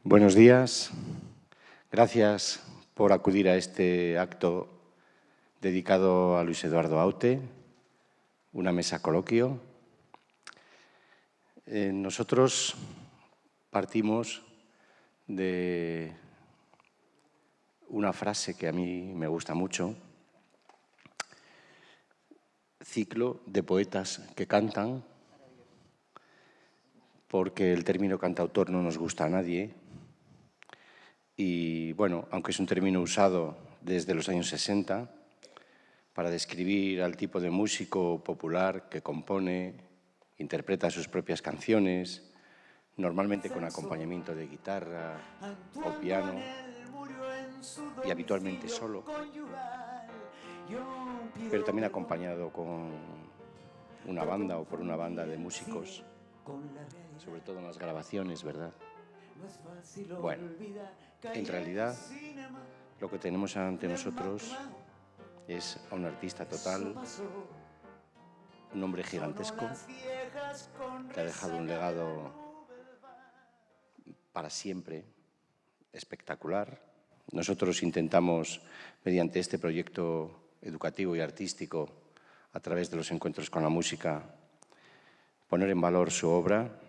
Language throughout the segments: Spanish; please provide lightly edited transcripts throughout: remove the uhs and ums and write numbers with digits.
Buenos días. Gracias por acudir a este acto dedicado a Luis Eduardo Aute, una mesa coloquio. Nosotros partimos de una frase que a mí me gusta mucho: ciclo de poetas que cantan, porque el término cantautor no nos gusta a nadie. Y bueno, aunque es un término usado desde los años 60 para describir al tipo de músico popular que compone, interpreta sus propias canciones, normalmente con acompañamiento de guitarra o piano, y habitualmente solo, pero también acompañado con una banda o por una banda de músicos, sobre todo en las grabaciones, ¿verdad? Bueno, en realidad lo que tenemos ante nosotros es a un artista total, un hombre gigantesco que ha dejado un legado para siempre espectacular. Nosotros intentamos, mediante este proyecto educativo y artístico, a través de los encuentros con la música, poner en valor su obra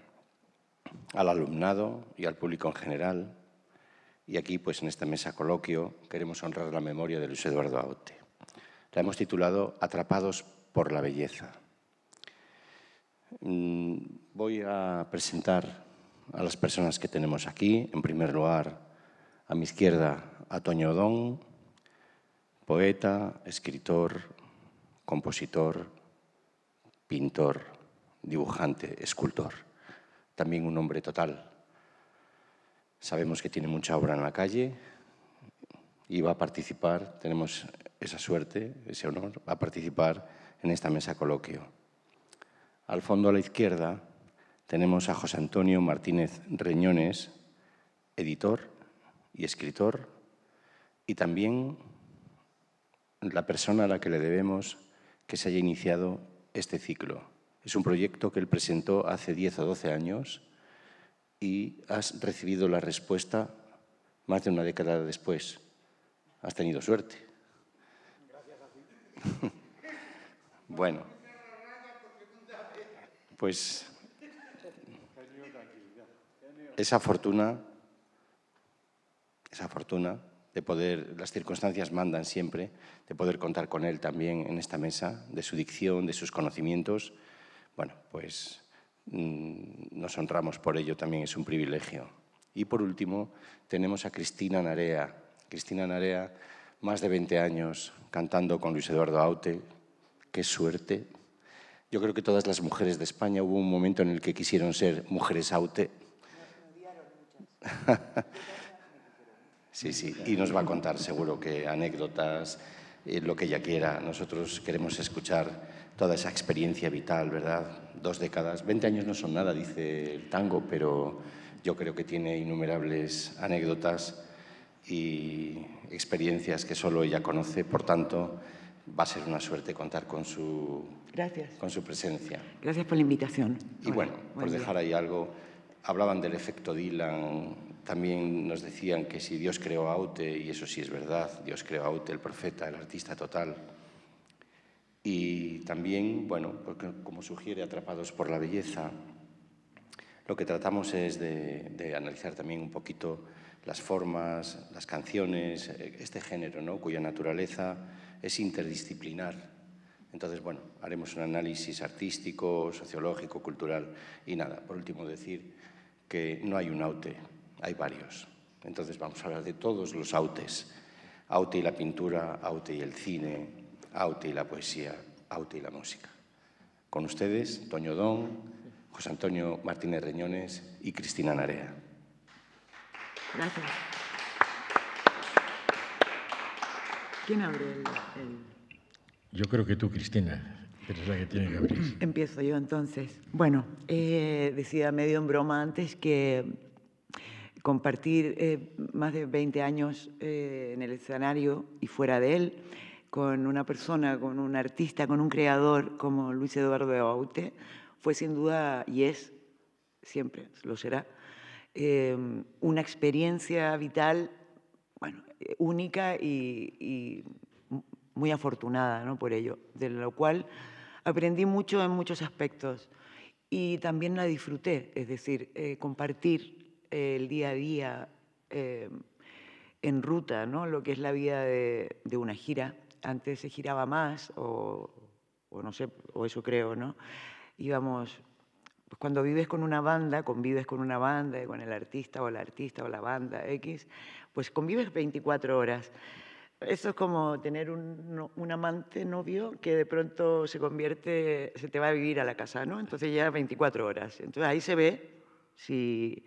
al alumnado y al público en general. Y aquí, pues en esta mesa coloquio, queremos honrar la memoria de Luis Eduardo Aute. La hemos titulado Atrapados por la belleza. Voy a presentar a las personas que tenemos aquí. En primer lugar, a mi izquierda, a Toño Odón, poeta, escritor, compositor, pintor, dibujante, escultor. También un hombre total. Sabemos que tiene mucha obra en la calle y va a participar, tenemos esa suerte, ese honor, va a participar en esta mesa coloquio. Al fondo a la izquierda tenemos a José Antonio Martínez Reñones, editor y escritor, y también la persona a la que le debemos que se haya iniciado este ciclo. Es un proyecto que él presentó hace 10 o 12 años y has recibido la respuesta más de una década después. Has tenido suerte. Gracias a ti. Bueno, pues esa fortuna de poder, las circunstancias mandan siempre, de poder contar con él también en esta mesa, de su dicción, de sus conocimientos, bueno, pues nos honramos por ello, también es un privilegio. Y por último, tenemos a Cristina Narea. Cristina Narea, más de 20 años cantando con Luis Eduardo Aute. ¡Qué suerte! Yo creo que todas las mujeres de España hubo un momento en el que quisieron ser mujeres Aute. Sí, sí, y nos va a contar seguro que anécdotas, lo que ella quiera. Nosotros queremos escuchar toda esa experiencia vital, ¿verdad? 2 décadas, 20 años no son nada, dice el tango, pero yo creo que tiene innumerables anécdotas y experiencias que solo ella conoce. Por tanto, va a ser una suerte contar con su presencia. Gracias por la invitación. Y bueno, por dejar ahí algo, hablaban del efecto Dylan. También nos decían que si Dios creó a Aute, y eso sí es verdad, Dios creó a Aute, el profeta, el artista total. Y también, bueno, porque como sugiere Atrapados por la belleza, lo que tratamos es de analizar también un poquito las formas, las canciones, este género, ¿no?, cuya naturaleza es interdisciplinar. Entonces, bueno, haremos un análisis artístico, sociológico, cultural. Y nada, por último decir que no hay un Aute, hay varios. Entonces vamos a hablar de todos los Autes. Aute y la pintura, Aute y el cine, Aute y la poesía, Aute y la música. Con ustedes, Toño Odón, José Antonio Martínez Reñones y Cristina Narea. Gracias. ¿Quién abre el...? Yo creo que tú, Cristina, eres la que tiene que abrir. Empiezo yo, entonces. Bueno, decía medio en broma antes que compartir más de 20 años en el escenario y fuera de él con una persona, con un artista, con un creador como Luis Eduardo Aute, fue sin duda, y es, siempre lo será, una experiencia vital, bueno, única y muy afortunada, ¿no? Por ello, de lo cual aprendí mucho en muchos aspectos y también la disfruté, es decir, compartir el día a día en ruta, ¿no? Lo que es la vida de una gira. Antes se giraba más o no sé, o eso creo, ¿no? Íbamos, pues cuando vives con una banda, convives con una banda, con el artista o la banda X, pues convives 24 horas. Eso es como tener un amante novio que de pronto se te va a vivir a la casa, ¿no? Entonces ya 24 horas. Entonces ahí se ve si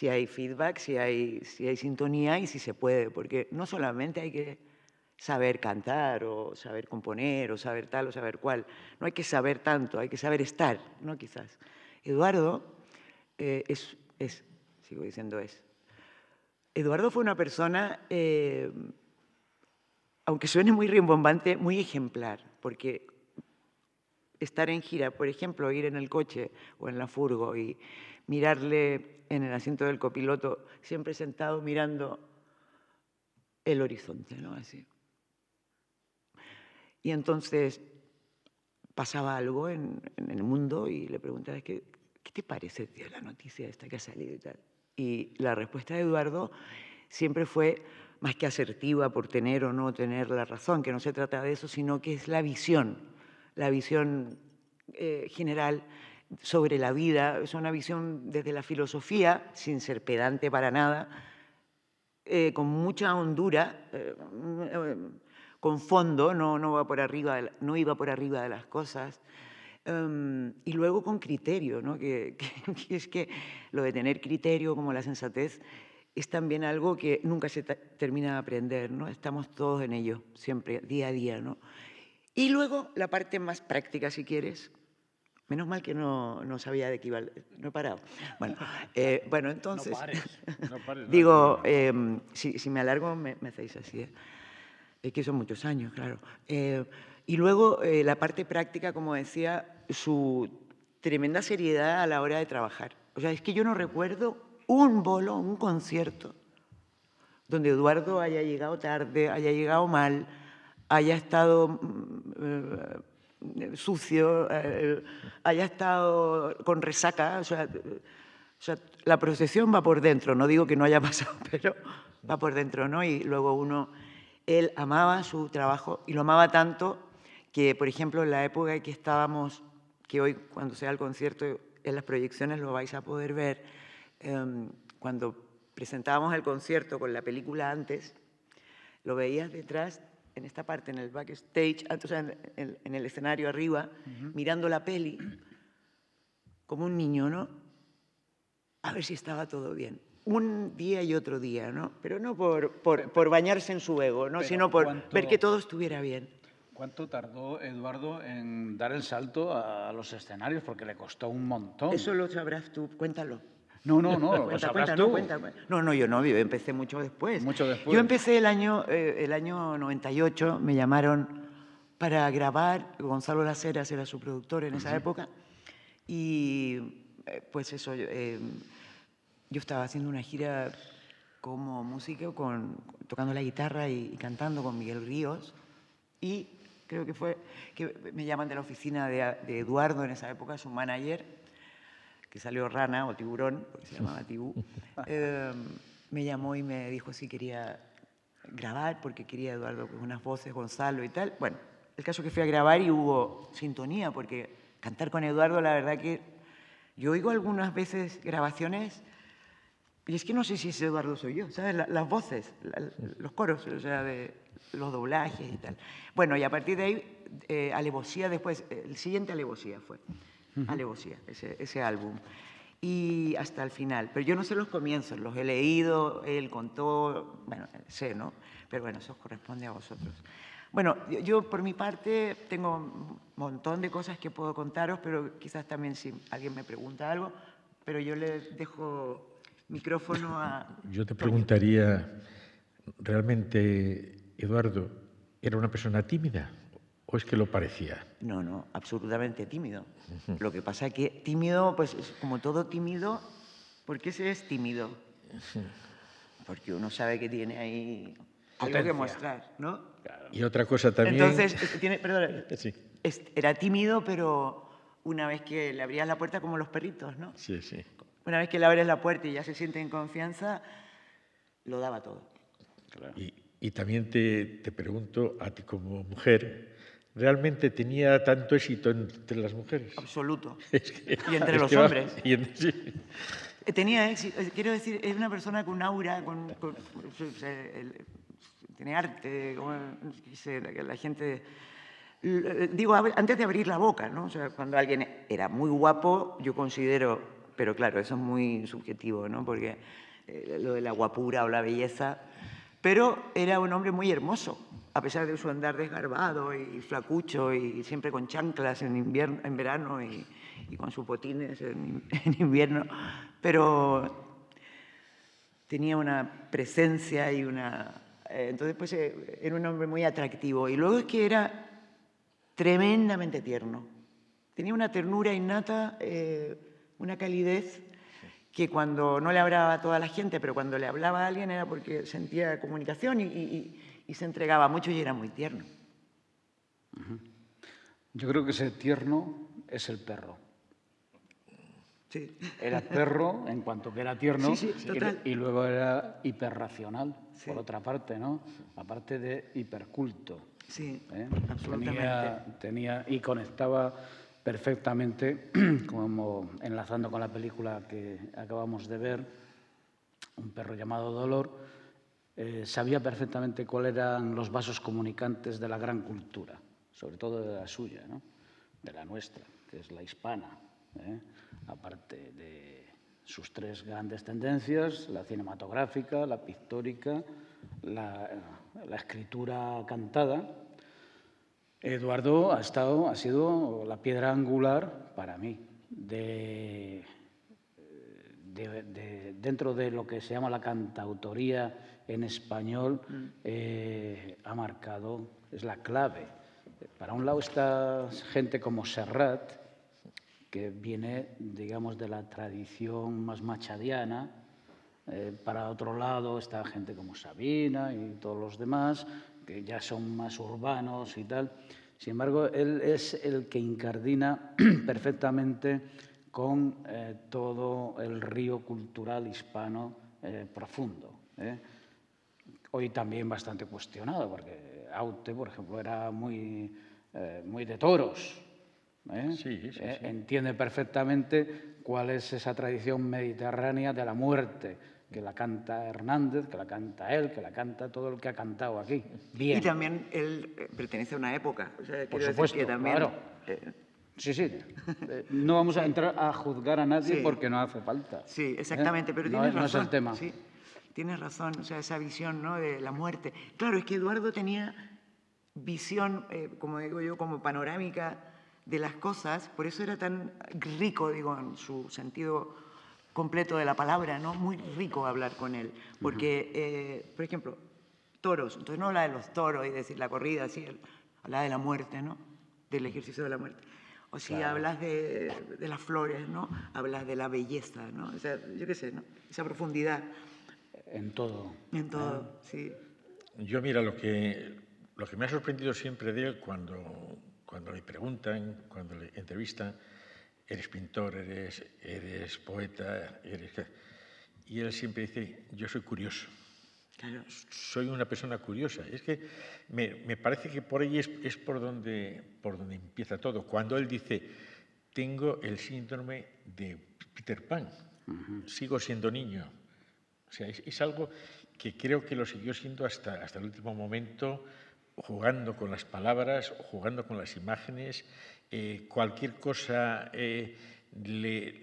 hay feedback, si hay sintonía y si se puede, porque no solamente hay que saber cantar o saber componer o saber tal o saber cual, no hay que saber tanto, hay que saber estar, ¿no? Quizás. Eduardo sigo diciendo Eduardo fue una persona, aunque suene muy rimbombante, muy ejemplar, porque estar en gira, por ejemplo, ir en el coche o en la furgo y mirarle en el asiento del copiloto, siempre sentado mirando el horizonte, ¿no? Así. Y entonces pasaba algo en el mundo y le preguntaba, ¿qué te parece, tío, la noticia esta que ha salido y tal? Y la respuesta de Eduardo siempre fue más que asertiva por tener o no tener la razón, que no se trata de eso, sino que es la visión general sobre la vida. Es una visión desde la filosofía, sin ser pedante para nada, con mucha hondura, con fondo, no iba por arriba de las cosas. Y luego con criterio, ¿no? que es que lo de tener criterio como la sensatez es también algo que nunca se termina de aprender, ¿no? Estamos todos en ello, siempre, día a día, ¿no? Y luego la parte más práctica, si quieres. Menos mal que no sabía de qué iba, no he parado. Bueno, entonces... No pares. Digo, si me alargo me hacéis así, ¿eh? Es que son muchos años, claro. Y luego la parte práctica, como decía, su tremenda seriedad a la hora de trabajar. O sea, es que yo no recuerdo un bolo, un concierto, donde Eduardo haya llegado tarde, haya llegado mal, haya estado sucio, haya estado con resaca. O sea, la procesión va por dentro, no digo que no haya pasado, pero va por dentro, ¿no? Y luego él amaba su trabajo y lo amaba tanto que, por ejemplo, en la época en que estábamos, que hoy cuando sea el concierto, en las proyecciones lo vais a poder ver, cuando presentábamos el concierto con la película antes, lo veías detrás, en esta parte, en el backstage, o sea, en el escenario arriba, mirando la peli, como un niño, ¿no? A ver si estaba todo bien. Un día y otro día, ¿no? Pero no por bañarse en su ego, ¿no? Sino por ver que todo estuviera bien. ¿Cuánto tardó Eduardo en dar el salto a los escenarios? Porque le costó un montón. Eso lo sabrás tú, cuéntalo. No, lo sabrás tú. No, yo no, yo empecé mucho después. Mucho después. Yo empecé el año 98, me llamaron para grabar, Gonzalo Las Heras era su productor en esa época, y pues eso, yo estaba haciendo una gira como músico, tocando la guitarra y cantando con Miguel Ríos, y creo que fue que me llaman de la oficina de Eduardo en esa época, su manager, que salió Rana o Tiburón, porque se llamaba Tibú, me llamó y me dijo si quería grabar, porque quería Eduardo con unas voces, Gonzalo y tal. Bueno, el caso que fui a grabar y hubo sintonía, porque cantar con Eduardo, la verdad que yo oigo algunas veces grabaciones y es que no sé si ese Eduardo soy yo, ¿sabes? Las voces, los coros, o sea, de los doblajes y tal. Bueno, y a partir de ahí, Alevosía después, el siguiente Alevosía fue. Alevosía, ese álbum. Y hasta el final. Pero yo no sé los comienzos, los he leído, él contó, bueno, sé, ¿no? Pero bueno, eso corresponde a vosotros. Bueno, yo por mi parte tengo un montón de cosas que puedo contaros, pero quizás también si alguien me pregunta algo, pero yo le dejo micrófono a... Yo te preguntaría, ¿realmente Eduardo era una persona tímida o es que lo parecía? No, absolutamente tímido. Lo que pasa es que tímido, pues como todo tímido, ¿Por qué se es tímido? Porque uno sabe que tiene ahí algo que mostrar, ¿no? Y otra cosa también... Entonces, perdón, Sí. Era tímido, pero una vez que le abrías la puerta, como los perritos, ¿no? Sí, sí. Una vez que le abres la puerta y ya se siente en confianza, lo daba todo. Claro. Y también te pregunto, a ti como mujer, ¿realmente tenía tanto éxito entre las mujeres? Absoluto. Es que- Y entre es los que va- hombres. sí. Tenía éxito, quiero decir, es una persona con aura, tiene arte, la gente... Digo, antes de abrir la boca, ¿no? O sea, cuando alguien era muy guapo, yo considero, pero claro, eso es muy subjetivo, ¿no? Porque lo de la guapura o la belleza, pero era un hombre muy hermoso, a pesar de su andar desgarbado y flacucho y siempre con chanclas en invierno, en verano y con sus botines en invierno, pero tenía una presencia y una... entonces, pues, era un hombre muy atractivo. Y luego es que era tremendamente tierno. Tenía una ternura innata, una calidez que cuando no le hablaba a toda la gente, pero cuando le hablaba a alguien era porque sentía comunicación y se entregaba mucho y era muy tierno. Yo creo que ese tierno es el perro. Sí. Era perro en cuanto que era tierno Sí, total. y luego era hiperracional, Sí. por otra parte, ¿no? Aparte de hiperculto. Sí, ¿eh? absolutamente. Y conectaba perfectamente, como enlazando con la película que acabamos de ver, Un perro llamado Dolor, sabía perfectamente cuáles eran los vasos comunicantes de la gran cultura, sobre todo de la suya, ¿no? De la nuestra, que es la hispana, ¿eh? Aparte de sus tres grandes tendencias, la cinematográfica, la pictórica, la escritura cantada. Eduardo ha sido la piedra angular para mí dentro de lo que se llama la cantautoría en español, ha marcado, es la clave. Para un lado está gente como Serrat, que viene, digamos, de la tradición más machadiana. Para otro lado está gente como Sabina y todos los demás, que ya son más urbanos y tal. Sin embargo, él es el que incardina perfectamente con todo el río cultural hispano profundo. Hoy también bastante cuestionado, porque Aute, por ejemplo, era muy de toros. Sí. Entiende perfectamente cuál es esa tradición mediterránea de la muerte, que la canta Hernández, que la canta él, que la canta todo el que ha cantado aquí. Bien. Y también él pertenece a una época. O sea, Por quiero supuesto, decir que también, claro. Sí. No vamos a entrar a juzgar a nadie Sí. porque no hace falta. Sí, exactamente, pero no, tienes razón. No es el tema. Sí, tienes razón, o sea, esa visión, ¿no?, de la muerte. Claro, es que Eduardo tenía visión, como digo yo, como panorámica de las cosas, por eso era tan rico, digo, en su sentido completo de la palabra, ¿no? Muy rico hablar con él, porque, por ejemplo, toros, entonces no habla de los toros y decir la corrida, sí, habla de la muerte, ¿no?, del ejercicio de la muerte. O si Claro. hablas de las flores, ¿no?, hablas de la belleza, ¿no? O sea, yo qué sé, ¿no?, esa profundidad. En todo. En todo, sí. Yo, mira, lo que me ha sorprendido siempre de él cuando le preguntan, cuando le entrevistan, eres pintor, eres poeta, y él siempre dice, yo soy curioso. Claro. Soy una persona curiosa. Es que me parece que por ahí es por donde empieza todo. Cuando él dice, tengo el síndrome de Peter Pan, sigo siendo niño. O sea, es algo que creo que lo siguió siendo hasta el último momento, jugando con las palabras, jugando con las imágenes. Cualquier cosa le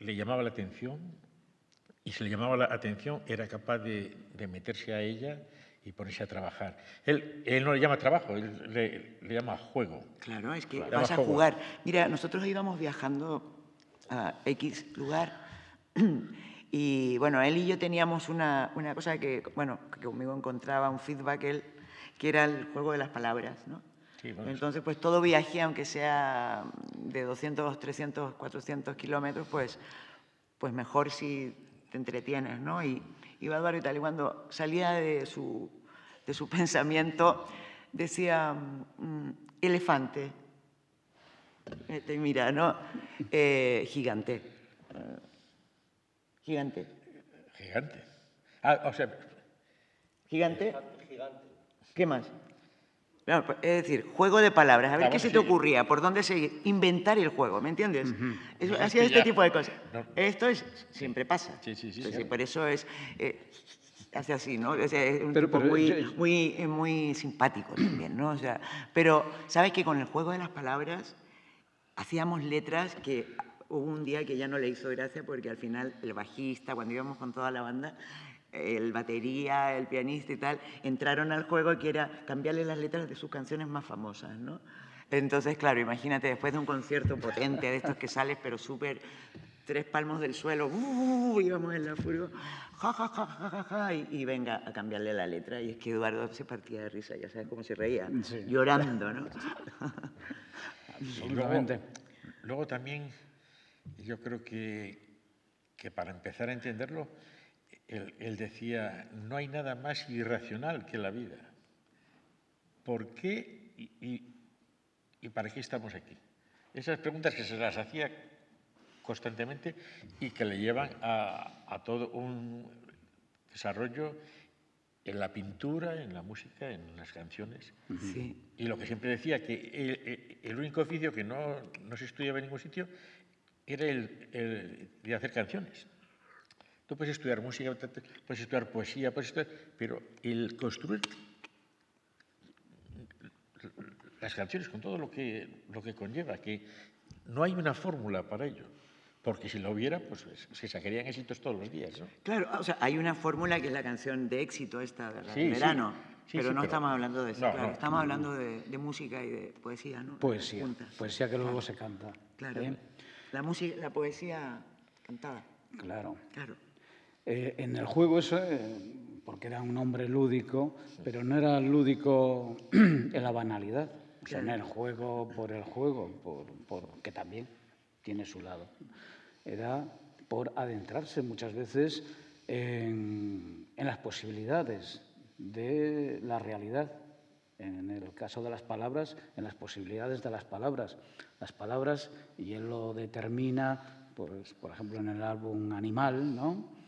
llamaba la atención, y si le llamaba la atención era capaz de meterse a ella y ponerse a trabajar. Él no le llama trabajo, él le llama juego. Claro, es que Claro. vas a Juego. jugar. Mira, nosotros íbamos viajando a X lugar y, bueno, él y yo teníamos una cosa que, bueno, que conmigo encontraba un feedback, él, que era el juego de las palabras, ¿no? Sí, bueno, entonces, pues todo viaje, aunque sea de 200, 300, 400 kilómetros, pues pues mejor si te entretienes, ¿no? Y iba Eduardo y tal, y cuando salía de su pensamiento, decía elefante. Te mira, ¿no? Gigante. Gigante. Gigante. O sea... ¿Gigante? ¿Qué más? No, es decir, juego de palabras. A ver, ¿qué se te ocurría? ¿Por dónde seguir? Inventar el juego, ¿me entiendes? Hacía este tipo de cosas. No. Esto siempre pasa. Sí. Por eso es... hace así, ¿no? O sea, es un tipo muy simpático también, ¿no? O sea, pero, ¿sabes que con el juego de las palabras hacíamos letras que hubo un día que ya no le hizo gracia porque al final el bajista, cuando íbamos con toda la banda, el batería, el pianista y tal, entraron al juego que era cambiarle las letras de sus canciones más famosas, ¿no? Entonces, claro, imagínate, después de un concierto potente de estos que sales, pero súper 3 palmos del suelo, íbamos en la furgo, y venga a cambiarle la letra. Y es que Eduardo se partía de risa, ya sabes cómo se reía, llorando, ¿no? Absolutamente. Luego también, yo creo que para empezar a entenderlo, él decía, no hay nada más irracional que la vida. ¿Por qué y para qué estamos aquí? Esas preguntas que se las hacía constantemente y que le llevan a todo un desarrollo en la pintura, en la música, en las canciones. Sí. Y lo que siempre decía, que el único oficio que no se estudiaba en ningún sitio era el de hacer canciones. Tú puedes estudiar música, puedes estudiar poesía, pero el construir las canciones con todo lo que conlleva, que no hay una fórmula para ello. Porque si lo hubiera, pues se sacarían éxitos todos los días, ¿no? Claro, o sea, hay una fórmula que es la canción de éxito esta del verano, pero no estamos hablando de eso, no, claro. No. Estamos hablando de música y de poesía, ¿no? Poesía que luego se canta. Claro. La poesía cantada. Claro. Claro. En el juego eso, porque era un hombre lúdico, pero no era lúdico en la banalidad. O sea, en el juego, porque también tiene su lado. Era por adentrarse muchas veces en las posibilidades de la realidad. En el caso de las palabras, en las posibilidades de las palabras. Las palabras, y él lo determina, pues, por ejemplo, en el álbum Animal, ¿no?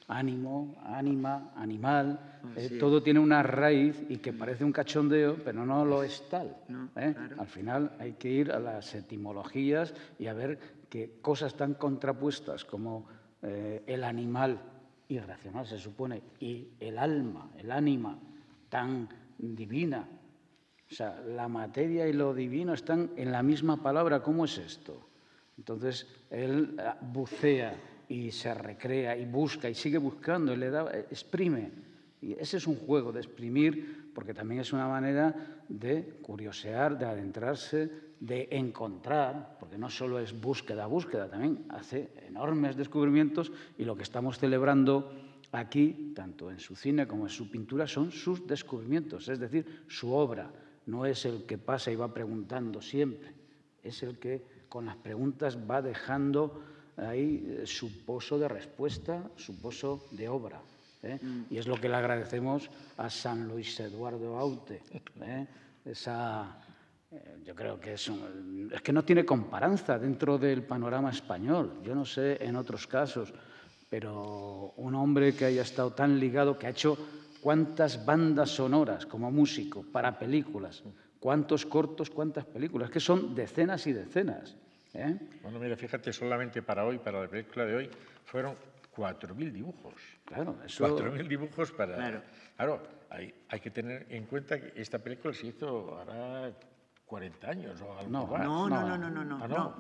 Ánimo, ánima, animal, todo tiene una raíz y que parece un cachondeo, pero no lo es tal. No, claro. Al final hay que ir a las etimologías y a ver que cosas tan contrapuestas como el animal irracional, se supone, y el alma, el ánima, tan divina. O sea, la materia y lo divino están en la misma palabra. ¿Cómo es esto? Entonces, él bucea y se recrea y busca y sigue buscando y le da, exprime. Y ese es un juego de exprimir, porque también es una manera de curiosear, de adentrarse, de encontrar, porque no solo es búsqueda, también hace enormes descubrimientos y lo que estamos celebrando aquí, tanto en su cine como en su pintura, son sus descubrimientos, es decir, su obra. No es el que pasa y va preguntando siempre, es el que con las preguntas va dejando ahí su pozo de respuesta, su pozo de obra. Y es lo que le agradecemos a San Luis Eduardo Aute. Yo creo que es que no tiene comparanza dentro del panorama español. Yo no sé en otros casos, pero un hombre que haya estado tan ligado, que ha hecho cuántas bandas sonoras como músico para películas, cuántos cortos, cuántas películas, que son decenas y decenas. Bueno, mira, fíjate, solamente para hoy, para la película de hoy, fueron 4.000 dibujos. Claro, eso... 4.000 dibujos para... Claro, hay que tener en cuenta que esta película se hizo ahora 40 años o algo más.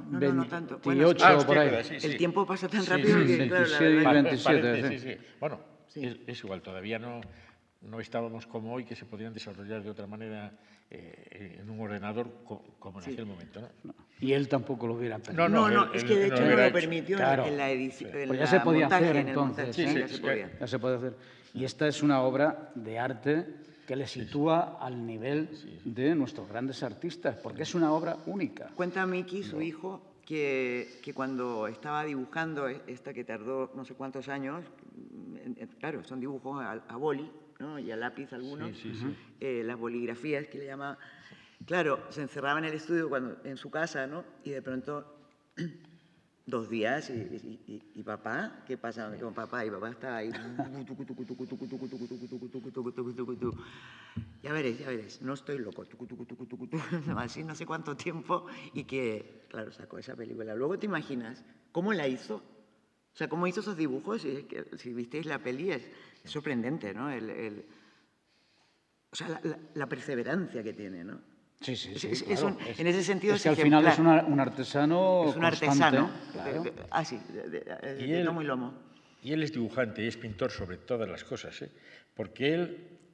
No tanto. 28 por ahí. El tiempo pasa tan rápido que, claro, la 26 y verdad... 27. Sí. Bueno, es igual, todavía no estábamos como hoy, que se podían desarrollar de otra manera en un ordenador como en aquel momento, ¿no? Y él tampoco lo hubiera permitido. No, es que de hecho no lo permitió en la edición. Pues ya se podía hacer entonces. Ya se puede hacer. Y esta es una obra de arte que le sitúa al nivel de nuestros grandes artistas, porque es una obra única. Cuenta Miki, su hijo, que cuando estaba dibujando esta que tardó no sé cuántos años, claro, son dibujos a boli, ¿no? Y a lápiz algunos, las boligrafías que le llamaba. Claro, se encerraba en el estudio en su casa, ¿no? Y de pronto 2 días y papá, ¿qué pasa con papá? Y papá está ahí. Ya veréis, no estoy loco. Así no sé cuánto tiempo y que, claro, sacó esa película. Luego te imaginas cómo la hizo. O sea, cómo hizo esos dibujos. Y es que, si visteis la peli es sorprendente, ¿no? O sea, la perseverancia que tiene, ¿no? Sí, claro. En ese sentido es que al final es un artesano es un constante, artesano, claro. de tomo y lomo. Y él es dibujante y es pintor sobre todas las cosas, ¿eh? Porque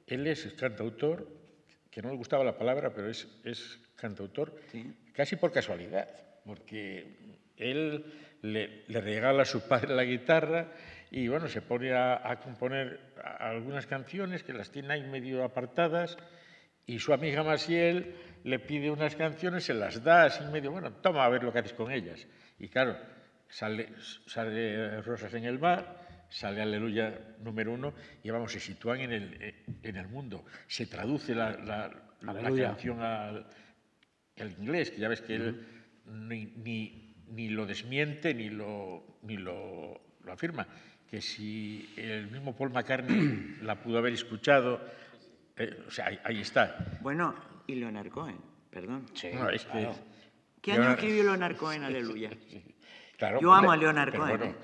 él es cantautor, que no le gustaba la palabra, pero es cantautor, casi por casualidad, porque él le regala a su padre la guitarra y bueno, se pone a componer algunas canciones que las tiene ahí medio apartadas, y su amiga Maciel le pide unas canciones, se las da así medio, bueno, toma a ver lo que haces con ellas. Y claro, sale Rosas en el mar, sale Aleluya número 1, y vamos, se sitúan en el mundo. Se traduce la canción al inglés, que ya ves que él ni lo desmiente ni lo afirma. Que si el mismo Paul McCartney la pudo haber escuchado, o sea, ahí está. Bueno, y Leonard Cohen, perdón. Sí, No, es que, ¿Qué año escribió Leonard Cohen Aleluya? claro, Yo amo a Leonard Cohen. bueno,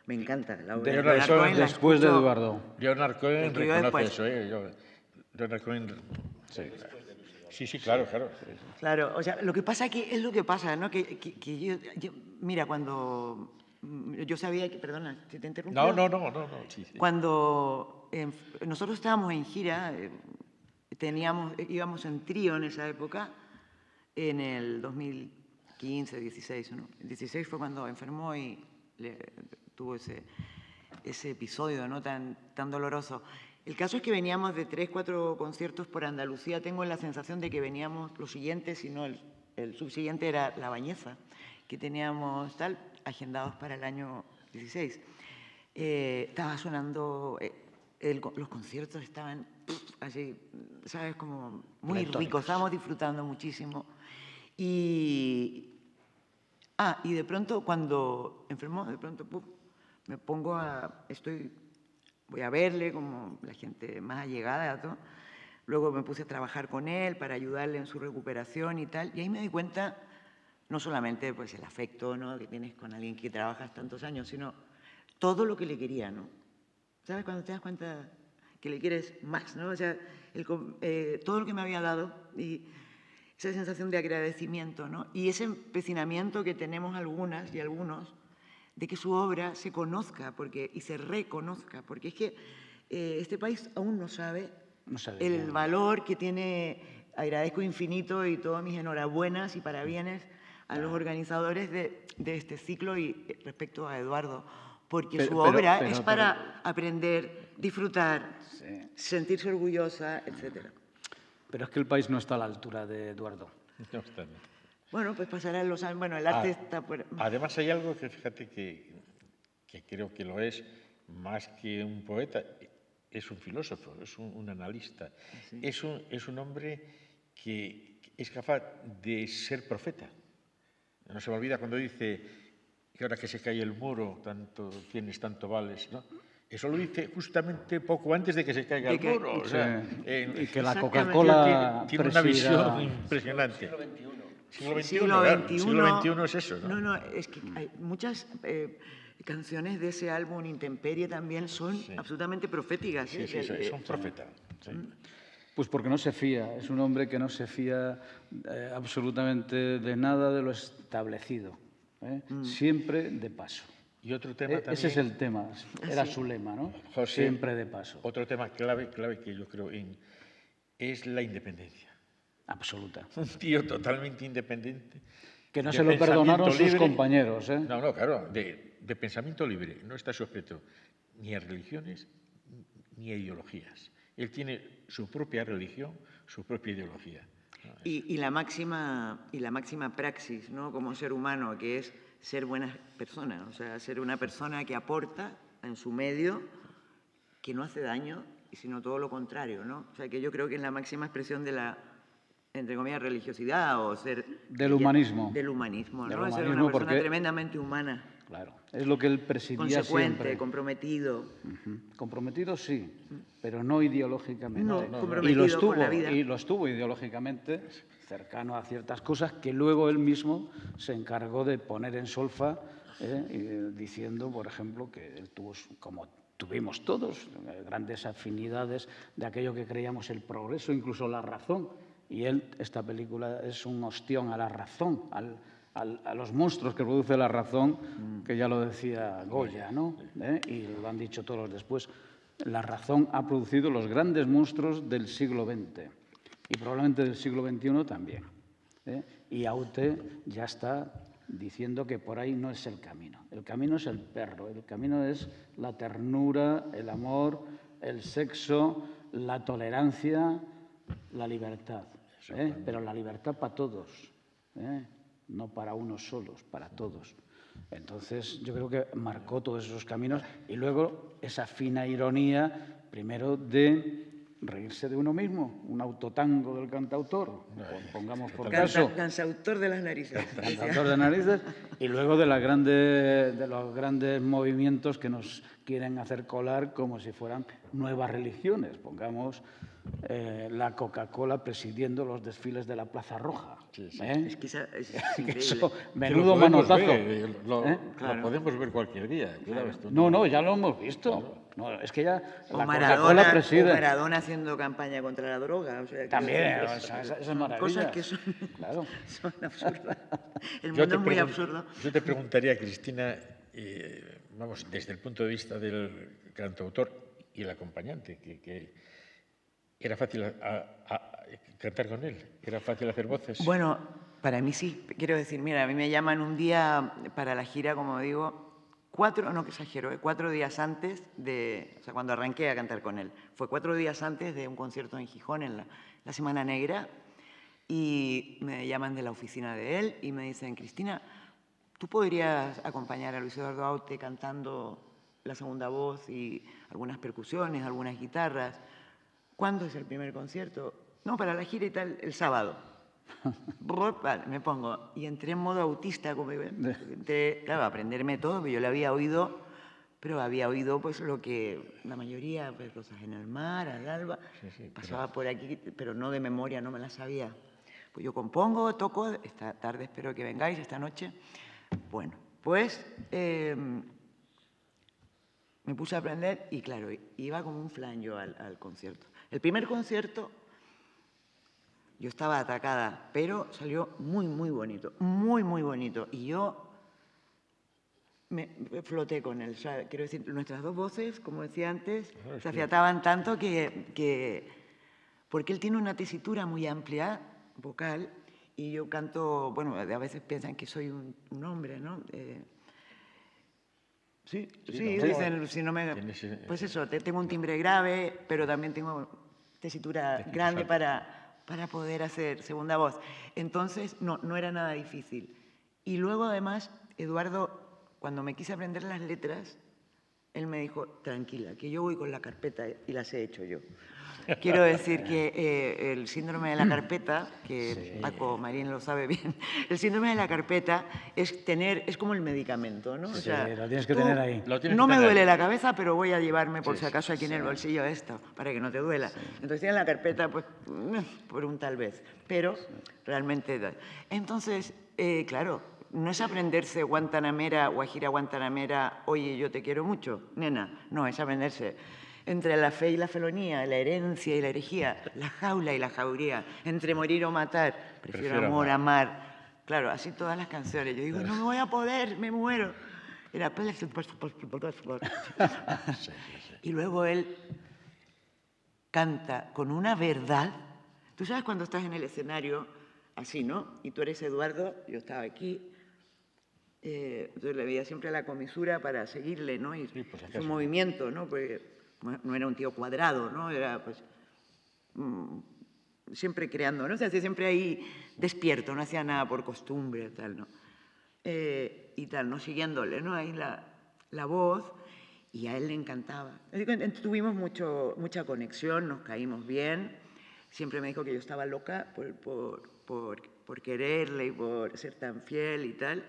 me encanta la obra. Leonard Cohen después de Eduardo. Leonard Cohen escribió reconoce después. eso, Leonard Cohen. Sí, claro. Claro, o sea, lo que pasa es lo que pasa, ¿no? Que mira, cuando yo sabía que, perdona, ¿te interrumpí? No. Sí. Cuando nosotros estábamos en gira, íbamos en trío en esa época, en el 2015, 16, ¿no? El 16 fue cuando enfermó y tuvo ese episodio, ¿no? tan doloroso. El caso es que veníamos de 3, 4 conciertos por Andalucía. Tengo la sensación de que veníamos los siguientes, si no el subsiguiente era La Bañeza, que teníamos agendados para el año 16. Estaba sonando, los conciertos estaban así, ¿sabes? Como muy ricos, estábamos disfrutando muchísimo. Y de pronto, cuando enfermó, de pronto me pongo voy a verle como la gente más allegada, ¿no? Luego me puse a trabajar con él para ayudarle en su recuperación y tal, y ahí me di cuenta, no solamente pues el afecto, ¿no?, que tienes con alguien que trabajas tantos años, sino todo lo que le quería, ¿no? ¿Sabes? Cuando te das cuenta que le quieres más, ¿no? O sea, todo lo que me había dado y esa sensación de agradecimiento, ¿no? Y ese empecinamiento que tenemos algunas y algunos de que su obra se conozca y se reconozca, porque es que este país aún no sabe el valor que tiene. Agradezco infinito y todas mis enhorabuenas y parabienes a los organizadores de este ciclo y respecto a Eduardo, porque su obra es para aprender, disfrutar, sentirse orgullosa, etc. Pero es que el país no está a la altura de Eduardo. No está. Bueno, pues pasarán los años. Bueno, el arte está por... Además hay algo que, fíjate, que creo que lo es más que un poeta, es un filósofo, es un analista. Sí. Es un hombre que es capaz de ser profeta. No se me olvida cuando dice que ahora que se cae el muro, tanto tienes, tanto vales, ¿no? Eso lo dice justamente poco antes de que se caiga el muro. O sea, y que la Coca-Cola tiene una visión impresionante. Siglo XXI es eso, ¿no? No, es que hay muchas canciones de ese álbum Intemperie también son absolutamente proféticas. Sí, son profetas. Sí. Pues porque no se fía, es un hombre que no se fía absolutamente de nada de lo establecido, siempre de paso. Y otro tema también... Ese es el tema, era su lema, ¿no? José, siempre de paso. Otro tema clave que yo creo es la independencia. Absoluta. Un tío totalmente independiente. Que no se lo perdonaron sus compañeros, ¿eh? No, claro, de pensamiento libre, no está sujeto ni a religiones ni a ideologías. Él tiene su propia religión, su propia ideología. Y la máxima praxis, ¿no? Como ser humano, que es ser buena persona, o sea, ser una persona que aporta en su medio, que no hace daño, sino todo lo contrario, ¿no? O sea, que yo creo que es la máxima expresión de la, entre comillas, religiosidad o ser... Del humanismo. Del humanismo, Del ¿no? Ser humanismo, una persona porque... tremendamente humana. Claro, es lo que él presidía Consecuente, siempre. comprometido. Comprometido sí, pero no ideológicamente. No, comprometido con la vida. Y lo estuvo ideológicamente, cercano a ciertas cosas que luego él mismo se encargó de poner en solfa, diciendo, por ejemplo, que él tuvo, como tuvimos todos, grandes afinidades de aquello que creíamos el progreso, incluso la razón. Y él, esta película es un ostión a la razón, a los monstruos que produce la razón, que ya lo decía Goya, ¿no? Y lo han dicho todos después. La razón ha producido los grandes monstruos del siglo XX y probablemente del siglo XXI también. Y Aute ya está diciendo que por ahí no es el camino. El camino es el perro, el camino es la ternura, el amor, el sexo, la tolerancia, la libertad. Pero la libertad para todos, no para unos solos, para todos. Entonces, yo creo que marcó todos esos caminos y luego esa fina ironía, primero de reírse de uno mismo, un autotango del cantautor, pongamos por caso. Cansautor de las narices. Cantautor de narices, y luego de los grandes movimientos que nos quieren hacer colar como si fueran nuevas religiones, pongamos la Coca-Cola presidiendo los desfiles de la Plaza Roja. Sí. Es que es increíble. Eso, menudo manotazo. Lo podemos ver cualquier día. No, ya lo hemos visto. Claro. No, es que ya la Coca-Cola preside. O Maradona haciendo campaña contra la droga. O sea, también, esa es maravilla. Cosas que son, son absurdas. El mundo es muy absurdo. Yo te preguntaría, Cristina, vamos, desde el punto de vista del cantautor y el acompañante, que ¿era fácil cantar con él? ¿Era fácil hacer voces? Bueno, para mí sí. Quiero decir, mira, a mí me llaman un día para la gira, como digo, 4 días antes de... O sea, cuando arranqué a cantar con él. Fue 4 días antes de un concierto en Gijón, en la Semana Negra, y me llaman de la oficina de él y me dicen, Cristina, ¿tú podrías acompañar a Luis Eduardo Aute cantando la segunda voz y algunas percusiones, algunas guitarras? ¿Cuándo es el primer concierto? No, para la gira y tal, el sábado. Vale, me pongo. Y entré en modo autista, como claro, a aprenderme todo, porque yo lo había oído, pero había oído pues lo que la mayoría, pues Rosas en el mar, Al alba, pasaba por aquí, pero no de memoria, no me la sabía. Pues yo compongo, toco, esta tarde espero que vengáis, esta noche. Bueno, pues me puse a aprender y claro, iba como un flan yo al concierto. El primer concierto, yo estaba atacada, pero salió muy, muy bonito, muy, muy bonito. Y yo me floté con él. O sea, quiero decir, nuestras dos voces, como decía antes, se afiataban tanto que... Porque él tiene una tesitura muy amplia, vocal, y yo canto... Bueno, a veces piensan que soy un hombre, ¿no? Sí, dicen, si no me... Pues eso, tengo un timbre grave, pero también tengo tesitura grande para poder hacer segunda voz. Entonces, no era nada difícil. Y luego, además, Eduardo, cuando me quise aprender las letras, él me dijo, tranquila, que yo voy con la carpeta y las he hecho yo. Quiero decir que el síndrome de la carpeta, que Paco Marín lo sabe bien, el síndrome de la carpeta es como el medicamento, ¿no? Sí, o sea, lo tienes que tener ahí. No me duele la cabeza, pero voy a llevarme por si acaso aquí en el bolsillo esto, para que no te duela. Entonces tienes la carpeta, pues, por un tal vez, pero realmente... Entonces, claro, no es aprenderse Guantanamera, Guajira Guantanamera, oye, yo te quiero mucho, nena. No, es aprenderse entre la fe y la felonía, la herencia y la herejía, la jaula y la jauría, entre morir o matar, prefiero amor, amar. Claro, así todas las canciones. Yo digo, no me voy a poder, me muero. Era... Y luego él canta con una verdad. Tú sabes cuando estás en el escenario, así, ¿no? Y tú eres Eduardo, yo estaba aquí. Entonces le veía siempre la comisura para seguirle, ¿no? Y su movimiento, ¿no? Porque no era un tío cuadrado, ¿no? Era, pues, siempre creando, ¿no? O sea, siempre ahí despierto, no hacía nada por costumbre, tal, ¿no? Y tal, ¿no? Siguiéndole, ¿no? Ahí la voz, y a él le encantaba. Tuvimos mucha conexión, nos caímos bien. Siempre me dijo que yo estaba loca por quererle y por ser tan fiel y tal.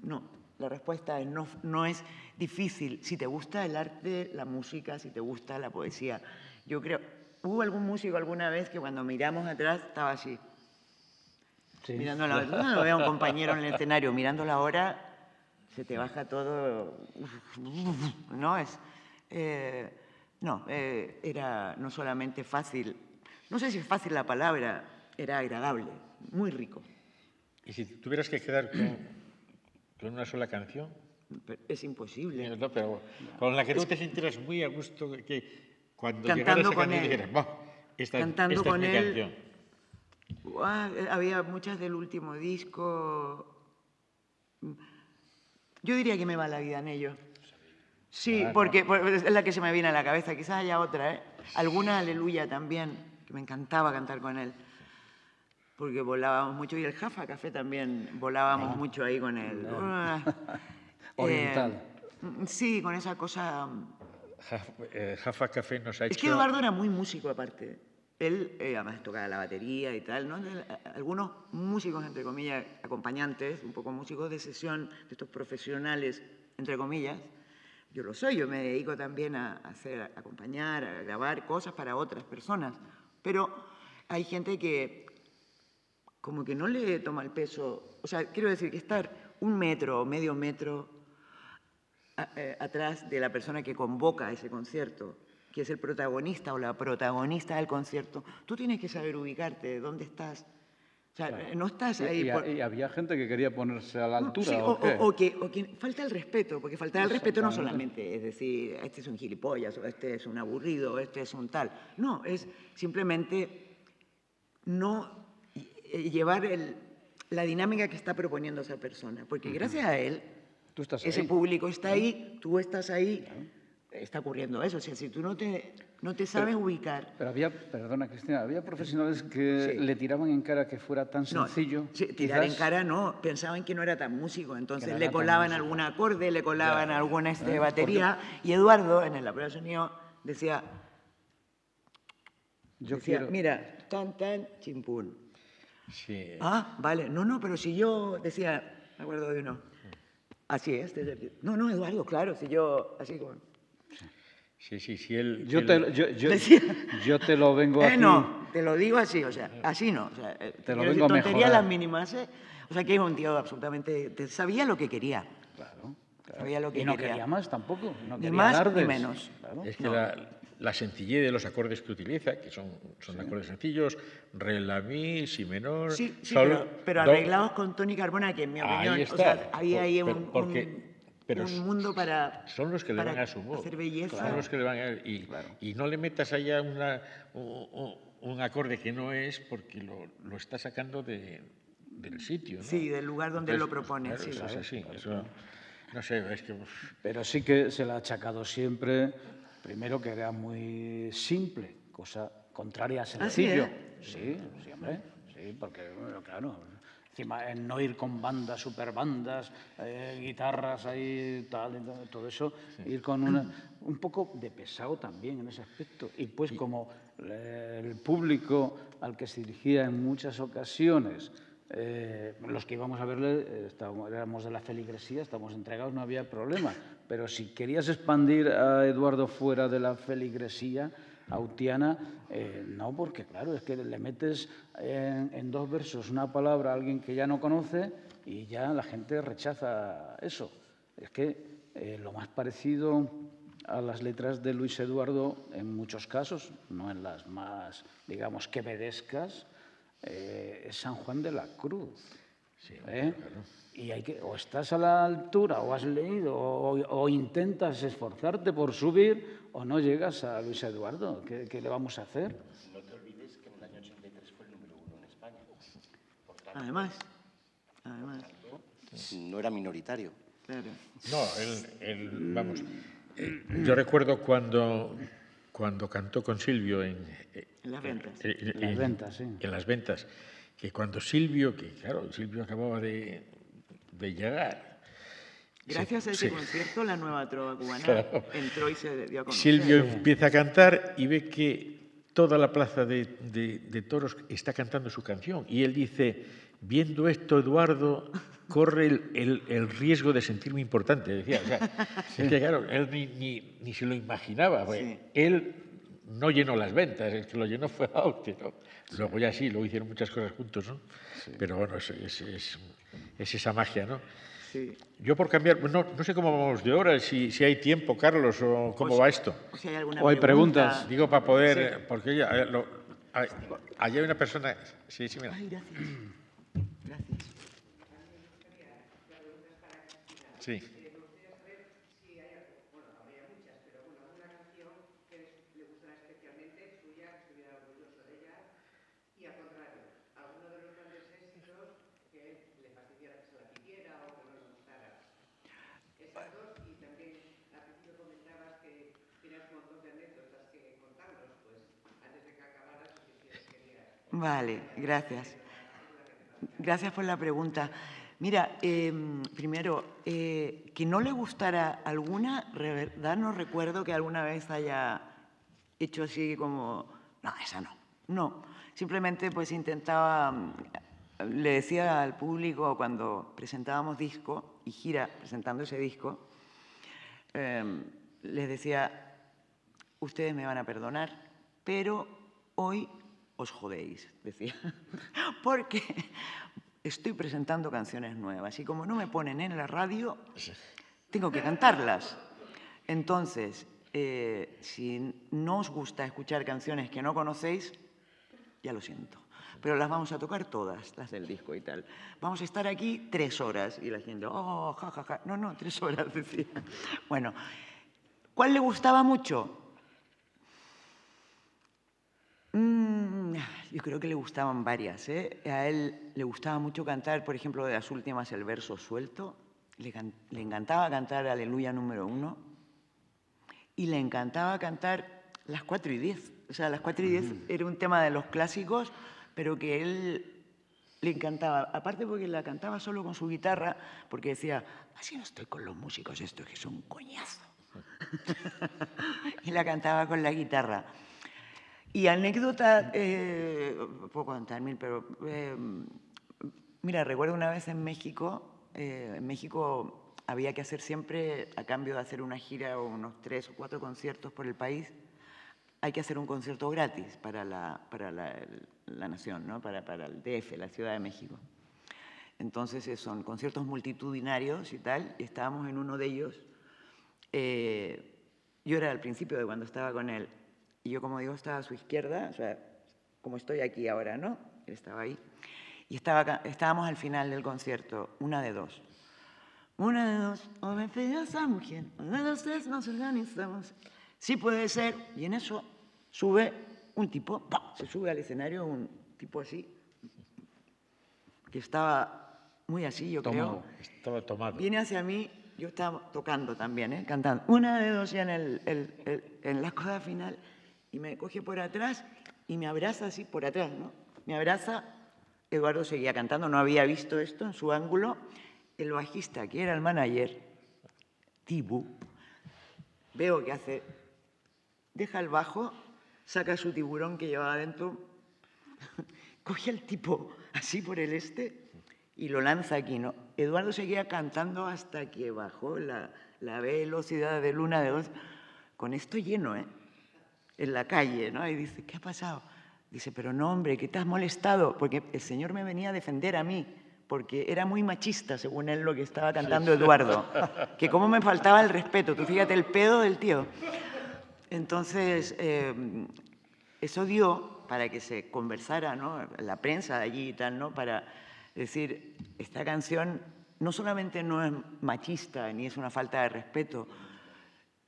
No, la respuesta es no es difícil. Si te gusta el arte, la música, si te gusta la poesía. Yo creo, hubo algún músico alguna vez que cuando miramos atrás estaba así. Sí. Mirando la hora. No veo a un compañero en el escenario mirando la hora, se te baja todo. No es. Era no solamente fácil, no sé si es fácil la palabra, era agradable, muy rico. ¿Y si tuvieras que quedar con una sola canción? Es imposible. No, pero con la que tú te sintieras muy a gusto, que cuando Cantando llegaras a con canción él. dijeras, "Bah, esta Cantando es con mi él. canción". Había muchas del último disco. Yo diría que me va la vida en ello. Sí, porque es la que se me viene a la cabeza. Quizás haya otra, ¿eh? Alguna Aleluya también, que me encantaba cantar con él. Porque volábamos mucho. Y el Jaffa Café también, volábamos mucho ahí con él. Oriental. Sí, con esa cosa. Jaffa Café nos ha hecho... Es que Eduardo era muy músico aparte. Él además tocaba la batería y tal, ¿no? Algunos músicos, entre comillas, acompañantes, un poco músicos de sesión, de estos profesionales, entre comillas. Yo lo soy, yo me dedico también a acompañar, a grabar cosas para otras personas. Pero hay gente que como que no le toma el peso. O sea, quiero decir que estar 1 metro o medio metro atrás de la persona que convoca ese concierto, que es el protagonista o la protagonista del concierto, tú tienes que saber ubicarte, dónde estás. O sea, claro. No estás ahí... ¿Y había gente que quería ponerse a la altura? Sí, ¿o qué? o que falta el respeto, porque faltar el respeto no solamente es decir, este es un gilipollas, o este es un aburrido, o este es un tal. No, es simplemente no llevar la dinámica que está proponiendo esa persona, porque gracias a él, ese público está ahí, tú estás ahí... Está ocurriendo eso, o sea, si tú no te sabes ubicar... Pero perdona Cristina, había profesionales que le tiraban en cara que fuera tan sencillo. No, tirar en cara no, pensaban que no era tan músico, entonces le colaban algún acorde, le colaban alguna batería, y Eduardo, en la prueba de sonido, decía, mira, tan, chimpún. Sí. Ah, vale, no, pero si yo decía, me acuerdo de uno, así es, no, Eduardo, claro, si yo, así como... Sí, él... Yo te lo vengo aquí... No, te lo digo así, o sea, así no. O sea, te lo vengo a mejorar. Tontería las mínimas, ¿eh? O sea, que es un tío absolutamente... Sabía lo que quería. Claro. Sabía lo que y no quería más tampoco. No ni más alardes. ni menos. Claro. Es que la sencillez de los acordes que utiliza, que son acordes sencillos, re, la, mi, si menor... Sí, sol, pero arreglados con Tony Carbona, que en mi opinión... Ahí está. O sea, había ahí un mundo para son los que le van a su humor. Hacer belleza. Son los que le van a... Y no le metas allá un acorde que no es porque lo está sacando del sitio, ¿no? Sí, del lugar donde él lo propone. Claro, sí. Eso es así. Eso, no sé, es que... Pero sí que se le ha achacado siempre, primero, que era muy simple, cosa contraria a sencillo. Sí, hombre. Sí, porque, bueno, claro... Encima, en no ir con bandas, superbandas, guitarras ahí, tal, todo eso, ir con un poco de pesado también en ese aspecto. Y pues como el público al que se dirigía en muchas ocasiones, los que íbamos a verle, éramos de la feligresía, estábamos entregados, no había problema. Pero si querías expandir a Eduardo fuera de la feligresía autiana, no, porque claro, es que le metes en 2 versos una palabra a alguien que ya no conoce y ya la gente rechaza eso. Es que lo más parecido a las letras de Luis Eduardo, en muchos casos, no en las más, digamos, quevedescas, es San Juan de la Cruz. Sí, claro. Y o estás a la altura, o has leído, o intentas esforzarte por subir, o no llegas a Luis Eduardo. ¿Qué le vamos a hacer? No te olvides que en el año 83 fue el número 1 en España. Además. No era minoritario. Claro. No, vamos. Yo recuerdo cuando cantó con Silvio En las ventas. En las ventas, sí. En las ventas. Que cuando Silvio, que claro, Silvio acababa de llegar. Gracias a ese concierto, la nueva trova cubana Claro. entró y se dio a conocer. Silvio empieza a cantar y ve que toda la plaza de toros está cantando su canción. Y él dice, viendo esto, Eduardo, corre el riesgo de sentirme importante. Decía, o sea, es que claro, él ni se lo imaginaba. Sí. Él no llenó las ventas, el que lo llenó fue Aute, ¿no? Luego ya sí, luego hicieron muchas cosas juntos, ¿no? Sí. Pero bueno, es esa magia, ¿no? Sí. Yo por cambiar, no sé cómo vamos de hora, si hay tiempo, Carlos, o cómo va esto. Si hay alguna O hay preguntas. Digo, para poder, porque ya, allá hay una persona... Sí, mira. Ay, gracias. Gracias. Sí. Vale, gracias. Gracias por la pregunta. Mira, primero, que no le gustara alguna, ¿verdad? No recuerdo que alguna vez haya hecho así como, no, esa no. No, simplemente pues intentaba, le decía al público cuando presentábamos disco y gira presentando ese disco, les decía, ustedes me van a perdonar, pero hoy os jodéis, decía, porque estoy presentando canciones nuevas y como no me ponen en la radio, tengo que cantarlas. Entonces, si no os gusta escuchar canciones que no conocéis, ya lo siento, pero las vamos a tocar todas, las del disco y tal. Vamos a estar aquí 3 horas y la gente, oh, jajaja, no, 3 horas, decía. Bueno, ¿cuál le gustaba mucho? Yo creo que le gustaban varias, ¿eh? A él le gustaba mucho cantar, por ejemplo, de las últimas, el verso suelto. Le encantaba cantar Aleluya número 1. Y le encantaba cantar las 4 y 10. O sea, las 4 y 10 era un tema de los clásicos, pero que él le encantaba. Aparte porque la cantaba solo con su guitarra, porque decía, así no estoy con los músicos, esto que es un coñazo. Y la cantaba con la guitarra. Y anécdota, puedo contar 1000, pero mira, recuerdo una vez en México había que hacer siempre, a cambio de hacer una gira o unos 3 o 4 conciertos por el país, hay que hacer un concierto gratis para la nación, ¿no? para el DF, la Ciudad de México. Entonces son conciertos multitudinarios y tal, y estábamos en uno de ellos. Yo era al principio de cuando estaba con él, y yo, como digo, estaba a su izquierda, o sea, como estoy aquí ahora, ¿no? Él estaba ahí. Y estábamos al final del concierto, una de dos. Una de dos, o me pidas a mujer, una de los 3 nos organizamos. Sí puede ser, y en eso sube un tipo, se sube al escenario un tipo así, que estaba muy así, yo creo. Estaba tomado. Viene hacia mí, yo estaba tocando también, cantando. Una de dos ya en la coda final, y me coge por atrás y me abraza así por atrás, ¿no? Me abraza, Eduardo seguía cantando, no había visto esto en su ángulo. El bajista, que era el manager, Tibu, veo que hace, deja el bajo, saca su tiburón que llevaba adentro, coge al tipo así por el y lo lanza aquí, ¿no? Eduardo seguía cantando hasta que bajó la velocidad de Luna de Dos, con esto lleno, en la calle, ¿no? Y dice, ¿qué ha pasado? Dice, pero no, hombre, ¿qué te has molestado? Porque el señor me venía a defender a mí, porque era muy machista, según él, lo que estaba cantando Eduardo. Que cómo me faltaba el respeto, tú fíjate el pedo del tío. Entonces, eso dio para que se conversara, ¿no? La prensa de allí y tal, ¿no? Para decir, esta canción no solamente no es machista ni es una falta de respeto,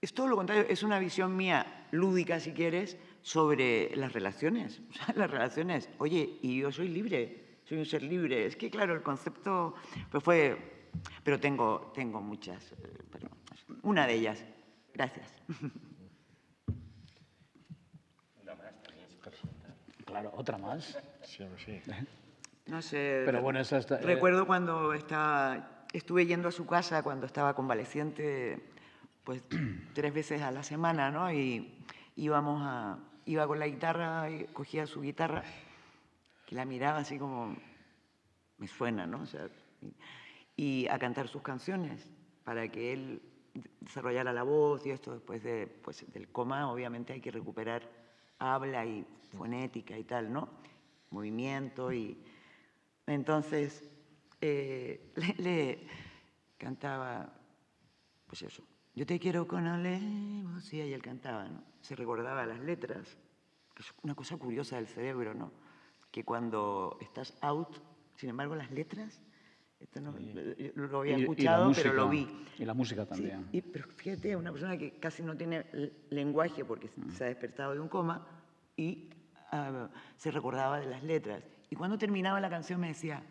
es todo lo contrario, es una visión mía, lúdica si quieres, sobre las relaciones. O sea, las relaciones, oye, y yo soy libre, soy un ser libre. Es que, claro, el concepto pues fue... Pero tengo muchas, pero una de ellas. Gracias. claro, otra más. Sí, hombre, sí. No sé. Pero bueno, esa está... Recuerdo cuando estuve yendo a su casa cuando estaba convaleciente, pues 3 veces a la semana, ¿no? Y iba con la guitarra, y cogía su guitarra, que la miraba así como, me suena, ¿no? O sea, y a cantar sus canciones para que él desarrollara la voz y esto después del coma, obviamente hay que recuperar habla y fonética y tal, ¿no? Movimiento y... Entonces, le cantaba, pues eso, yo te quiero con alevosía, y él cantaba, ¿no? Se recordaba las letras, que es una cosa curiosa del cerebro, ¿no? Que cuando estás out, sin embargo, las letras, esto no, lo había escuchado, música, pero lo vi. Y la música Sí, también. pero fíjate, una persona que casi no tiene lenguaje porque se ha despertado de un coma y se recordaba de las letras. Y cuando terminaba la canción me decía,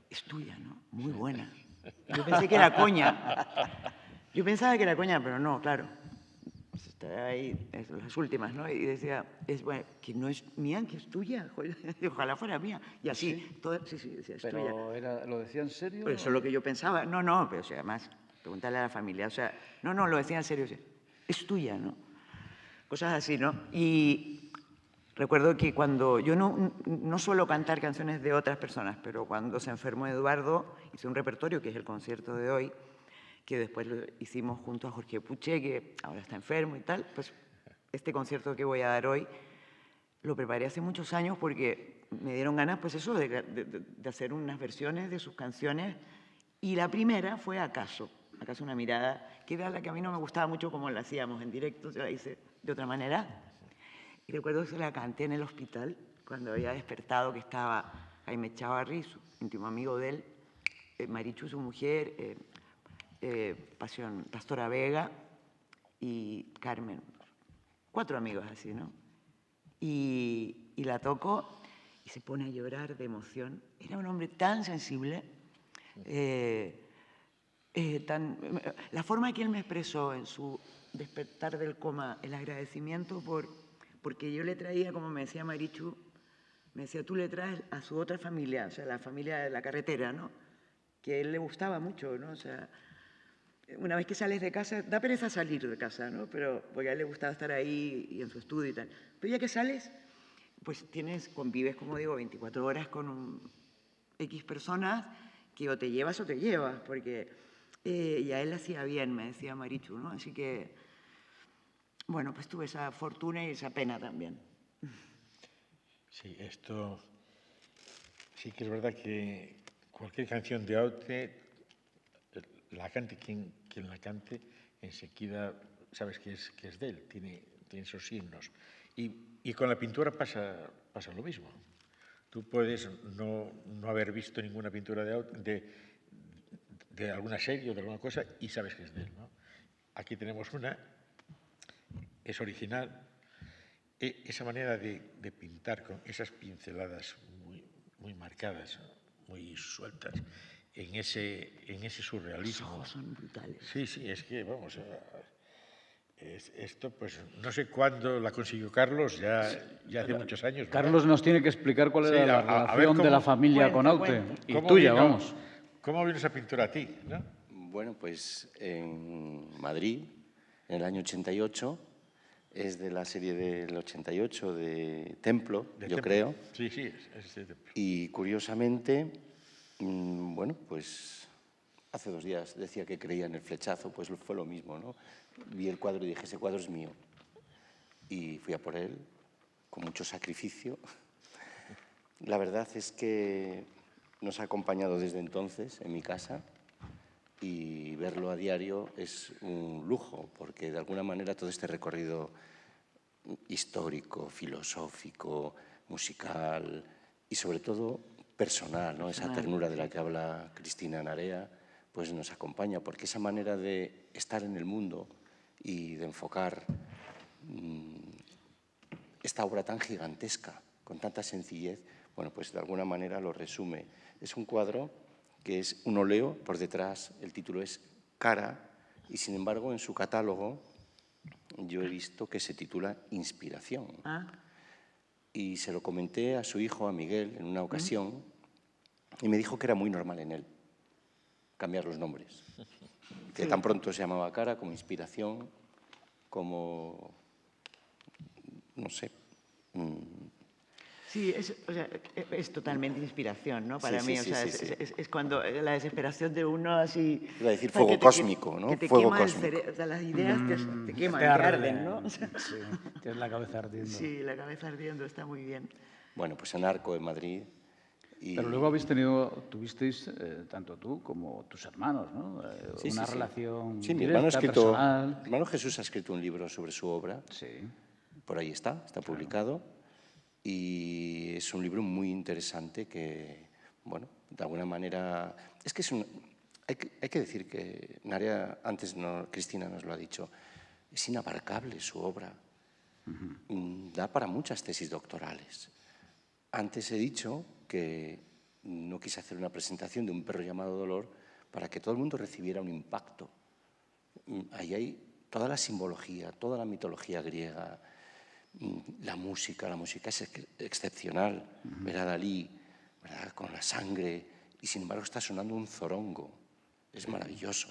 es tuya, ¿no? Muy buena. Yo pensé que era coña. Yo pensaba que era coña, pero no, claro. Pues está ahí, las últimas, ¿no? Y decía, bueno, que no es mía, que es tuya. Ojalá fuera mía. Y así, ¿Sí? sí, decía, es ¿Pero tuya. lo decía en serio? Pero eso es lo que yo pensaba. No, pero o sea, además, preguntarle a la familia. O sea, no, lo decía en serio. Es tuya, ¿no? Cosas así, ¿no? Y recuerdo que cuando yo no suelo cantar canciones de otras personas, pero cuando se enfermó Eduardo, hice un repertorio que es el concierto de hoy, que después lo hicimos junto a Jorge Puche, que ahora está enfermo y tal. Pues este concierto que voy a dar hoy lo preparé hace muchos años porque me dieron ganas, pues eso, de hacer unas versiones de sus canciones. Y la primera fue Acaso una mirada, que era la que a mí no me gustaba mucho como la hacíamos en directo, yo la hice de otra manera. Y recuerdo que se la canté en el hospital, cuando había despertado, que estaba Jaime Chavarri, su íntimo amigo de él, Marichu, su mujer, Pastora Vega y Carmen. 4 amigos así, ¿no? Y la toco y se pone a llorar de emoción. Era un hombre tan sensible, la forma que él me expresó en su despertar del coma, el agradecimiento porque yo le traía, como me decía Marichu, me decía, tú le traes a su otra familia, o sea, la familia de la carretera, ¿no? Que a él le gustaba mucho, ¿no? O sea, una vez que sales de casa, da pereza salir de casa, ¿no? Pero porque a él le gustaba estar ahí y en su estudio y tal. Pero ya que sales, pues convives, como digo, 24 horas con X personas que o te llevas, porque y a él le hacía bien, me decía Marichu, ¿no? Así que, bueno, pues tuve esa fortuna y esa pena también. Sí, esto sí que es verdad que cualquier canción de Aute, la cante quien la cante, enseguida sabes que es de él, tiene esos signos. Y con la pintura pasa lo mismo. Tú puedes no haber visto ninguna pintura de alguna serie o de alguna cosa y sabes que es de él, ¿no? Aquí tenemos una, es original, esa manera de pintar con esas pinceladas muy marcadas, muy sueltas, en ese surrealismo. Los ojos son brutales. Sí, es que, vamos, esto pues no sé cuándo la consiguió Carlos, ya hace muchos años. Carlos nos tiene que explicar cuál era la relación de la familia con Aute. Y tuya, vamos. ¿Cómo vino esa pintura a ti, no? Bueno, pues en Madrid, en el año 88, es de la serie del 88 de Templo, yo creo. Sí, es de Templo. Y curiosamente, bueno, pues hace 2 días decía que creía en el flechazo, pues fue lo mismo, ¿no? Vi el cuadro y dije, ese cuadro es mío. Y fui a por él con mucho sacrificio. La verdad es que nos ha acompañado desde entonces en mi casa y verlo a diario es un lujo, porque de alguna manera todo este recorrido histórico, filosófico, musical y sobre todo personal, ¿no? Esa ternura de la que habla Cristina Narea, pues nos acompaña, porque esa manera de estar en el mundo y de enfocar esta obra tan gigantesca, con tanta sencillez, bueno, pues de alguna manera lo resume. Es un cuadro que es un óleo, por detrás el título es Cara, y sin embargo en su catálogo yo he visto que se titula Inspiración. y se lo comenté a su hijo, a Miguel, en una ocasión, y me dijo que era muy normal en él cambiar los nombres. Que tan pronto se llamaba Cara como inspiración, como, no sé. Sí, o sea, es totalmente inspiración, ¿no? Para Sí, mí, sí, o sea, sí, sí. es cuando la desesperación de uno así... Iba a decir o sea, fuego cósmico, ¿no? Que te Fuego quema el cósmico. cerebro, o sea, las ideas te queman, Te te arde, arden, ¿no? O sea, sí, tienes la cabeza ardiendo. sí, la cabeza ardiendo está muy bien. Bueno, pues en Arco, en Madrid. Y... Pero luego tuvisteis, tanto tú como tus hermanos, ¿no? Sí, Una sí, sí. relación Sí, directa, personal. mi hermano Jesús ha escrito un libro sobre su obra. Sí. Por ahí está publicado. Y es un libro muy interesante que, bueno, de alguna manera... Es que hay que decir que Narea, antes Cristina nos lo ha dicho, es inabarcable su obra. Da para muchas tesis doctorales. Antes he dicho que no quise hacer una presentación de Un perro llamado Dolor para que todo el mundo recibiera un impacto. Ahí hay toda la simbología, toda la mitología griega, la música es excepcional. Ver a Dalí, ¿verdad?, con la sangre, y sin embargo está sonando un zorongo. Es maravilloso.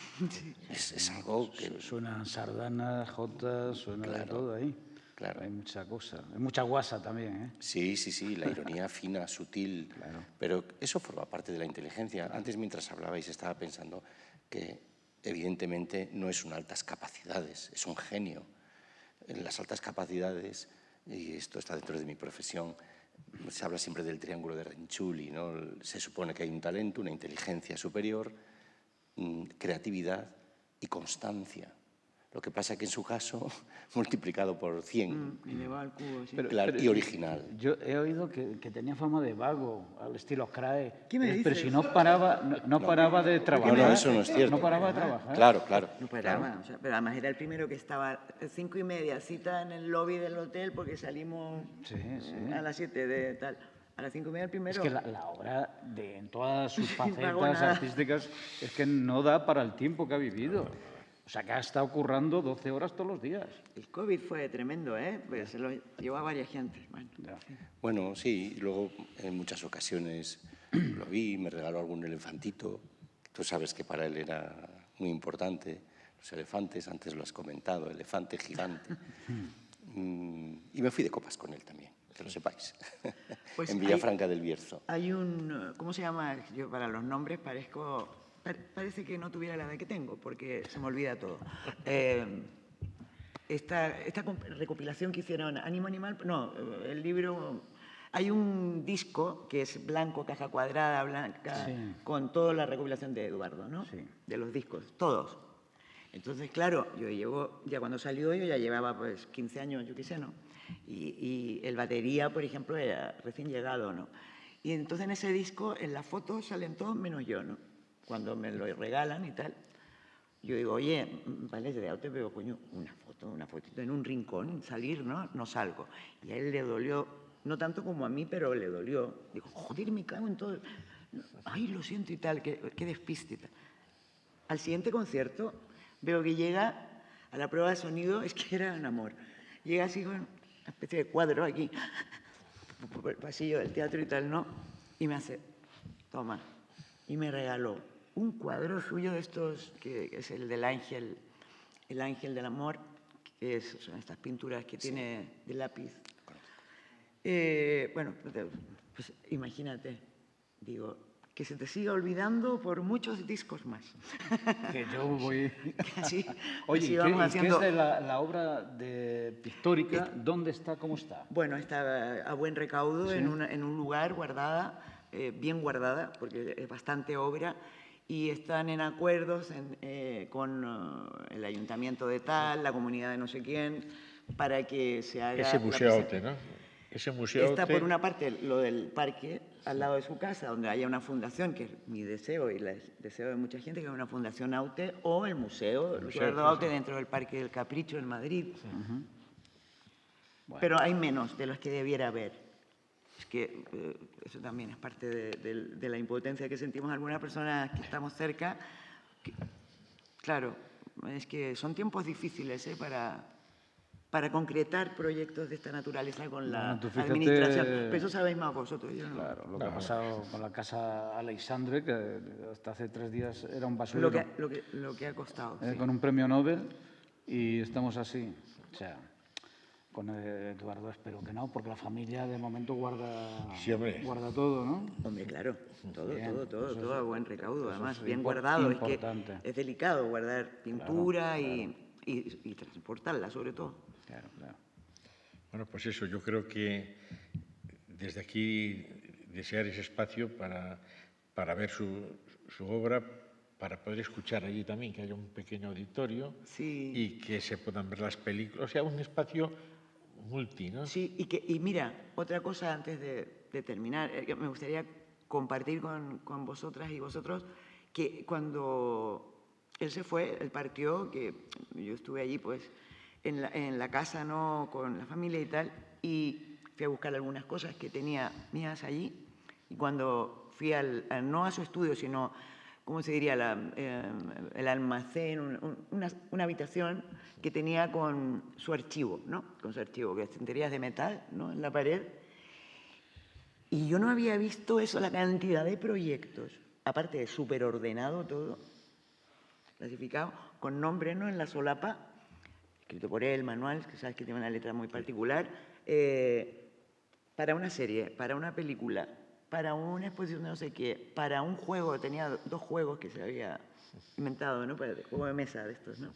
Es algo que... Suenan sardanas, jotas, suena de todo ahí. Claro. Hay mucha cosa. Hay mucha guasa también, ¿eh? Sí, sí, sí, la ironía fina, sutil. Claro. Pero eso forma parte de la inteligencia. Antes, mientras hablabais, estaba pensando que evidentemente no es un altas capacidades, es un genio. En las altas capacidades, y esto está dentro de mi profesión, se habla siempre del triángulo de Renzulli, ¿no? Se supone que hay un talento, una inteligencia superior, creatividad y constancia. Lo que pasa es que en su caso, multiplicado por 100. Elevado al cubo, sí. Claro, y original. Yo he oído que tenía fama de vago, al estilo Crae. ¿Qué me Pero dices? si no paraba, no paraba de trabajar. No, eso no es cierto. No paraba de trabajar. Claro, claro. No paraba, o sea, pero además era el primero que estaba a 5:30, cita en el lobby del hotel porque salimos Sí, sí. a las 7 de tal. A las 5:30 el primero. Es que la obra, en todas sus facetas Vagonada. artísticas, es que no da para el tiempo que ha vivido. O sea, que ha estado currando 12 horas todos los días. El COVID fue tremendo, ¿eh? Pues se lo llevó a varias gente. Bueno, Ya. Bueno, sí, y luego en muchas ocasiones lo vi, me regaló algún elefantito. Tú sabes que para él era muy importante. Los elefantes, antes lo has comentado, elefante gigante. Y me fui de copas con él también, que lo sepáis, Pues en Villafranca del Bierzo. hay un... ¿Cómo se llama? Yo para los nombres parece que no tuviera la edad que tengo, porque se me olvida todo. Esta recopilación que hicieron, Ánimo Animal, no, el libro... Hay un disco que es blanco, caja cuadrada, blanca, Sí. con toda la recopilación de Eduardo, ¿no? Sí. De los discos, todos. Entonces, claro, ya cuando salió yo ya llevaba pues 15 años, yo qué sé, ¿no? Y el batería, por ejemplo, era recién llegado, ¿no? Y entonces en ese disco, en las fotos salen todos menos yo, ¿no? Cuando me lo regalan y tal, yo digo, oye, vale, ya te veo, coño, una fotito en un rincón, salir, ¿no? No salgo. Y a él le dolió, no tanto como a mí, pero le dolió. Digo, joder, me cago en todo. Ay, lo siento y tal, qué despiste y tal. Al siguiente concierto veo que llega a la prueba de sonido, es que era un amor. Llega así con una especie de cuadro aquí, por el pasillo del teatro y tal, ¿no? Y me hace, toma. Y me regaló un cuadro suyo de estos, que es el del ángel, el ángel del amor, que son estas pinturas que tiene de lápiz. Bueno, pues imagínate, digo, que se te siga olvidando por muchos discos más. Que yo voy... Así, Oye, así ¿y vamos qué haciendo... es de la obra pictórica? ¿Dónde está? ¿Cómo está? Bueno, está a buen recaudo Sí. en un lugar guardada, bien guardada, porque es bastante obra, y están en acuerdos con el ayuntamiento de tal, la comunidad de no sé quién, para que se haga... Ese la museo presentación. Aute, ¿no? Ese museo Está Aute, por una parte lo del parque al lado de su casa, donde haya una fundación, que es mi deseo y el deseo de mucha gente, que haya una fundación Aute, o el museo Eduardo sí, Aute dentro del Parque del Capricho en Madrid. Bueno. Pero hay menos de los que debiera haber. Es que eso también es parte de la impotencia que sentimos algunas personas que estamos cerca. Claro, es que son tiempos difíciles para para concretar proyectos de esta naturaleza con la Bueno, tú fíjate- administración. Pero eso sabéis más vosotros, yo no. Claro, lo que ha pasado con la casa Aleixandre, que hasta hace 3 días era un basurero, Lo que ha costado. sí. con un premio Nobel, y estamos así. O sea, con Eduardo espero que no, porque la familia de momento Sí, hombre. guarda todo, ¿no? Hombre, claro, Bien, todo a buen recaudo, además, es bien guardado. importante. Es que es delicado guardar pintura y transportarla, sobre todo. Claro, claro. Bueno, pues eso, yo creo que desde aquí desear ese espacio para ver su obra, para poder escuchar allí también, que haya un pequeño auditorio Sí. y que se puedan ver las películas, o sea, un espacio multi, ¿no? Sí, y mira, otra cosa antes de terminar, que me gustaría compartir con vosotras y vosotros, que cuando él se fue, él partió, que yo estuve allí pues en la casa, ¿no?, con la familia y tal, y fui a buscar algunas cosas que tenía mías allí, y cuando fui no a su estudio, sino, ¿cómo se diría?, el almacén, una habitación que tenía con su archivo, ¿no?, con su archivo, que estanterías de metal, ¿no?, en la pared. Y yo no había visto eso, la cantidad de proyectos, aparte de súper ordenado todo, clasificado, con nombre, ¿no?, en la solapa, escrito por él, manual, que sabes que tiene una letra muy particular, para una serie, para una película, para una exposición de no sé qué, para un juego, tenía 2 juegos que se había inventado, ¿no?, para el juego de mesa de estos, ¿no?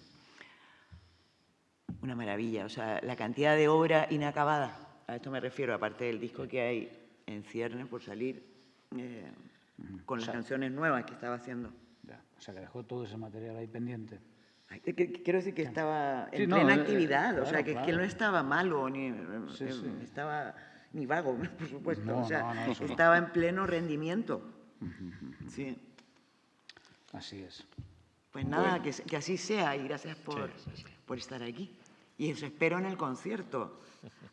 Una maravilla, o sea, la cantidad de obra inacabada, a esto me refiero, aparte del disco que hay en ciernes por salir, con las canciones nuevas que estaba haciendo. Ya, o sea, que dejó todo ese material ahí pendiente. Ay, quiero decir que estaba Sí, en no, plena actividad, o claro, sea, que claro. no estaba malo, ni Sí, sí. estaba ni vago, por supuesto, No, o sea, no, eso no. estaba en pleno rendimiento. Sí. Así es. Pues nada, que así sea y gracias por estar aquí. Y os espero en el concierto,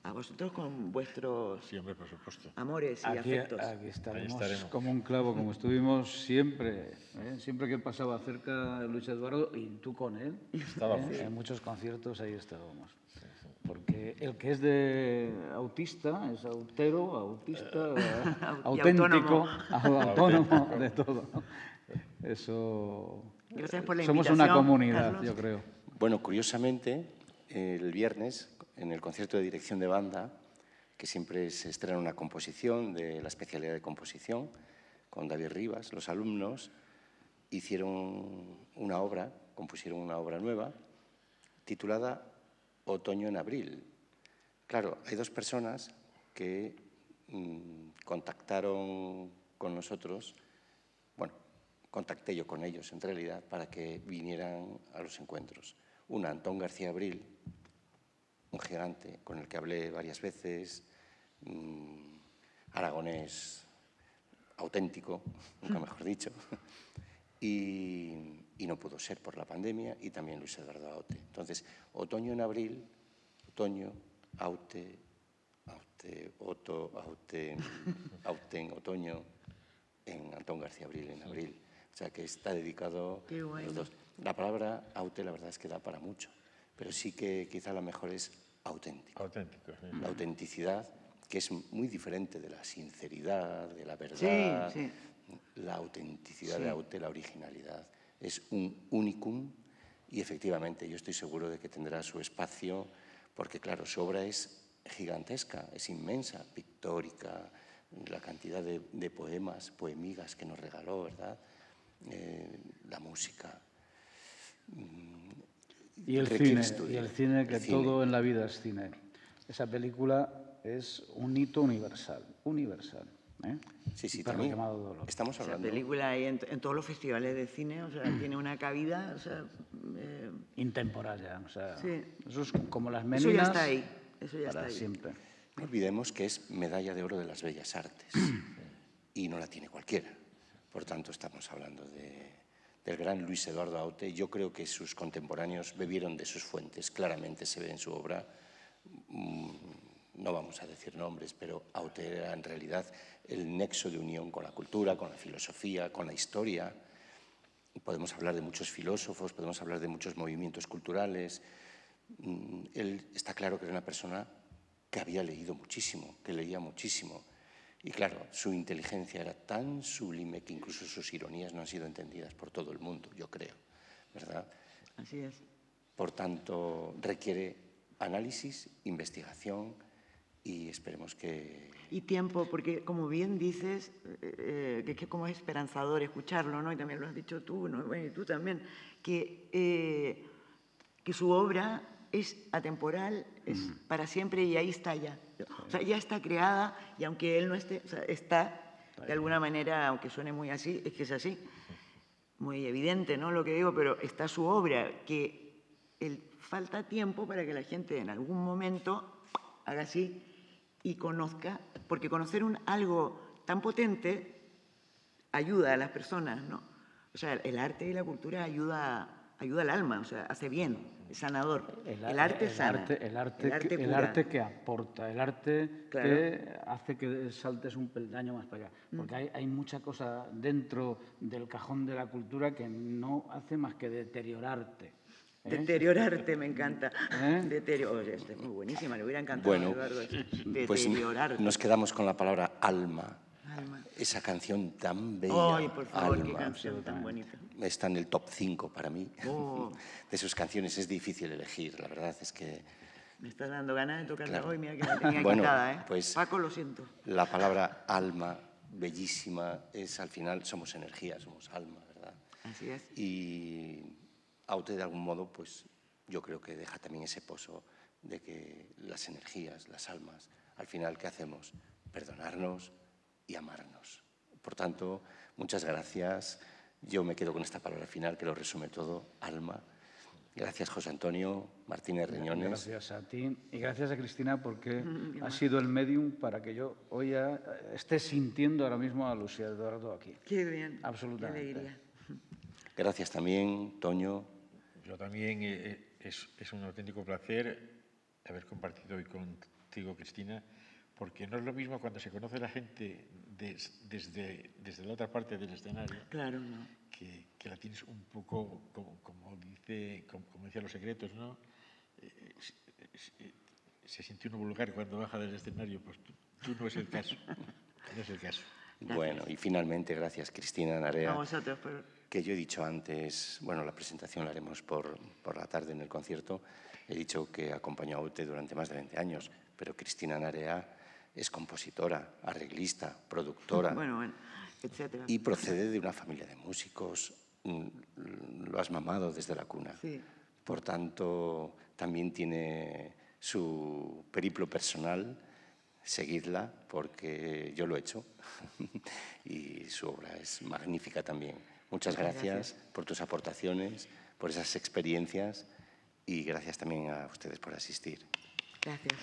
a vosotros con vuestros Sí, hombre, por supuesto. amores y afectos. Aquí estaremos, Ahí estaremos. como un clavo, como estuvimos siempre. Siempre que pasaba cerca Luis Eduardo y tú con él. Estábamos. En muchos conciertos ahí estábamos. Porque el que es de autista es autero, autista, Y auténtico, autónomo. autónomo, de todo. Eso. Gracias por la Somos invitación, una comunidad, Carlos. yo creo. Bueno, curiosamente, el viernes, en el concierto de dirección de banda, que siempre se estrena una composición de la especialidad de composición, con David Rivas, los alumnos hicieron una obra, compusieron una obra nueva, titulada Otoño en abril. Claro, hay 2 personas que contactaron con nosotros, bueno, contacté yo con ellos en realidad para que vinieran a los encuentros. Una, Antón García Abril, un gigante con el que hablé varias veces, aragonés auténtico, nunca mejor dicho, y no pudo ser por la pandemia, y también Luis Eduardo Aute. Entonces, Otoño en abril, otoño, Aute, Oto, Auten, otoño, en Antón García Abril, en abril. O sea, que está dedicado Qué bueno. a los 2. La palabra Aute, la verdad es que da para mucho, pero sí que quizá la mejor es auténtico. Auténtico, sí. La autenticidad, que es muy diferente de la sinceridad, de la verdad. Sí. La autenticidad de Aute, la originalidad, es un unicum y efectivamente yo estoy seguro de que tendrá su espacio porque, claro, su obra es gigantesca, es inmensa, pictórica, la cantidad de poemas, poemigas que nos regaló, ¿verdad? La música. Y el Requiere cine, estudio. y el cine, que El cine. todo en la vida es cine. Esa película es un hito universal, universal. Sí, Perro también quemado de dolor. estamos Esa hablando. película hay en todos los festivales de cine, o sea, tiene una cabida, o sea, Intemporal ya, o sea, Sí. eso es como las eso meninas. ya está ahí, eso ya para está ahí. siempre. No olvidemos que es medalla de oro de las bellas artes y no la tiene cualquiera. Por tanto, estamos hablando del gran Luis Eduardo Aute. Yo creo que sus contemporáneos bebieron de sus fuentes. Claramente se ve en su obra, no vamos a decir nombres, pero Aute era en realidad el nexo de unión con la cultura, con la filosofía, con la historia. Podemos hablar de muchos filósofos, podemos hablar de muchos movimientos culturales, Él está claro que era una persona que había leído muchísimo, que leía muchísimo. Y claro, su inteligencia era tan sublime que incluso sus ironías no han sido entendidas por todo el mundo, yo creo, ¿verdad? Así es. Por tanto, requiere análisis, investigación y esperemos que... Y tiempo, porque como bien dices, que es que como es esperanzador escucharlo, ¿no? Y también lo has dicho tú, ¿no? Bueno, y tú también, que su obra es atemporal, es para siempre y ahí está ya. O sea, ya está creada y aunque él no esté, o sea, está de alguna manera, aunque suene muy así, es que es así, muy evidente, ¿no? Lo que digo, pero está su obra, que falta tiempo para que la gente en algún momento haga así y conozca, porque conocer algo tan potente ayuda a las personas, ¿no? O sea, el arte y la cultura ayuda al alma, o sea, hace bien, es sanador. El arte sana. El arte que aporta, el arte Claro. que hace que saltes un peldaño más para allá. Porque hay mucha cosa dentro del cajón de la cultura que no hace más que deteriorarte. Deteriorarte, me encanta. Oye, esta es muy buenísima, le hubiera encantado a Bueno, Eduardo. pues Deteriorarte. nos quedamos con la palabra alma. Alma. Esa canción tan bella, Ay, por favor, qué Alma. canción tan bonita. Está en el top 5 para mí. Oh. De sus canciones es difícil elegir, la verdad es que... Me estás dando ganas de tocarla Claro. hoy, mira que la tenía Bueno, quitada, ¿eh? pues- Paco, lo siento. La palabra alma, bellísima, es al final, somos energía, somos alma, ¿verdad? Así es. Y Aute, de algún modo, pues yo creo que deja también ese pozo de que las energías, las almas, al final, ¿qué hacemos? Perdonarnos y amarnos. Por tanto, muchas gracias. Yo me quedo con esta palabra final que lo resume todo, alma. Gracias, José Antonio Martínez Reñones. Gracias a ti y gracias a Cristina porque ha sido el medium para que yo hoy esté sintiendo ahora mismo a Luis Eduardo aquí. Qué bien. Absolutamente. Qué alegría. Gracias también, Toño. Yo también, es un auténtico placer haber compartido hoy contigo, Cristina, porque no es lo mismo cuando se conoce a la gente desde la otra parte del escenario, Claro, no. que la tienes un poco, como decía Los Secretos, ¿no? Se siente uno vulgar cuando baja del escenario, pues tú no es el caso. No es el caso. Bueno, y finalmente, gracias, Cristina Narea. A vosotros. Que yo he dicho antes, bueno, la presentación la haremos por la tarde en el concierto. He dicho que acompañó a Aute durante más de 20 años, pero Cristina Narea es compositora, arreglista, productora. Bueno, etcétera. Y procede de una familia de músicos. Lo has mamado desde la cuna. Sí. Por tanto, también tiene su periplo personal. Seguidla, porque yo lo he hecho. Y su obra es magnífica también. Muchas gracias por tus aportaciones, por esas experiencias y gracias también a ustedes por asistir. Gracias.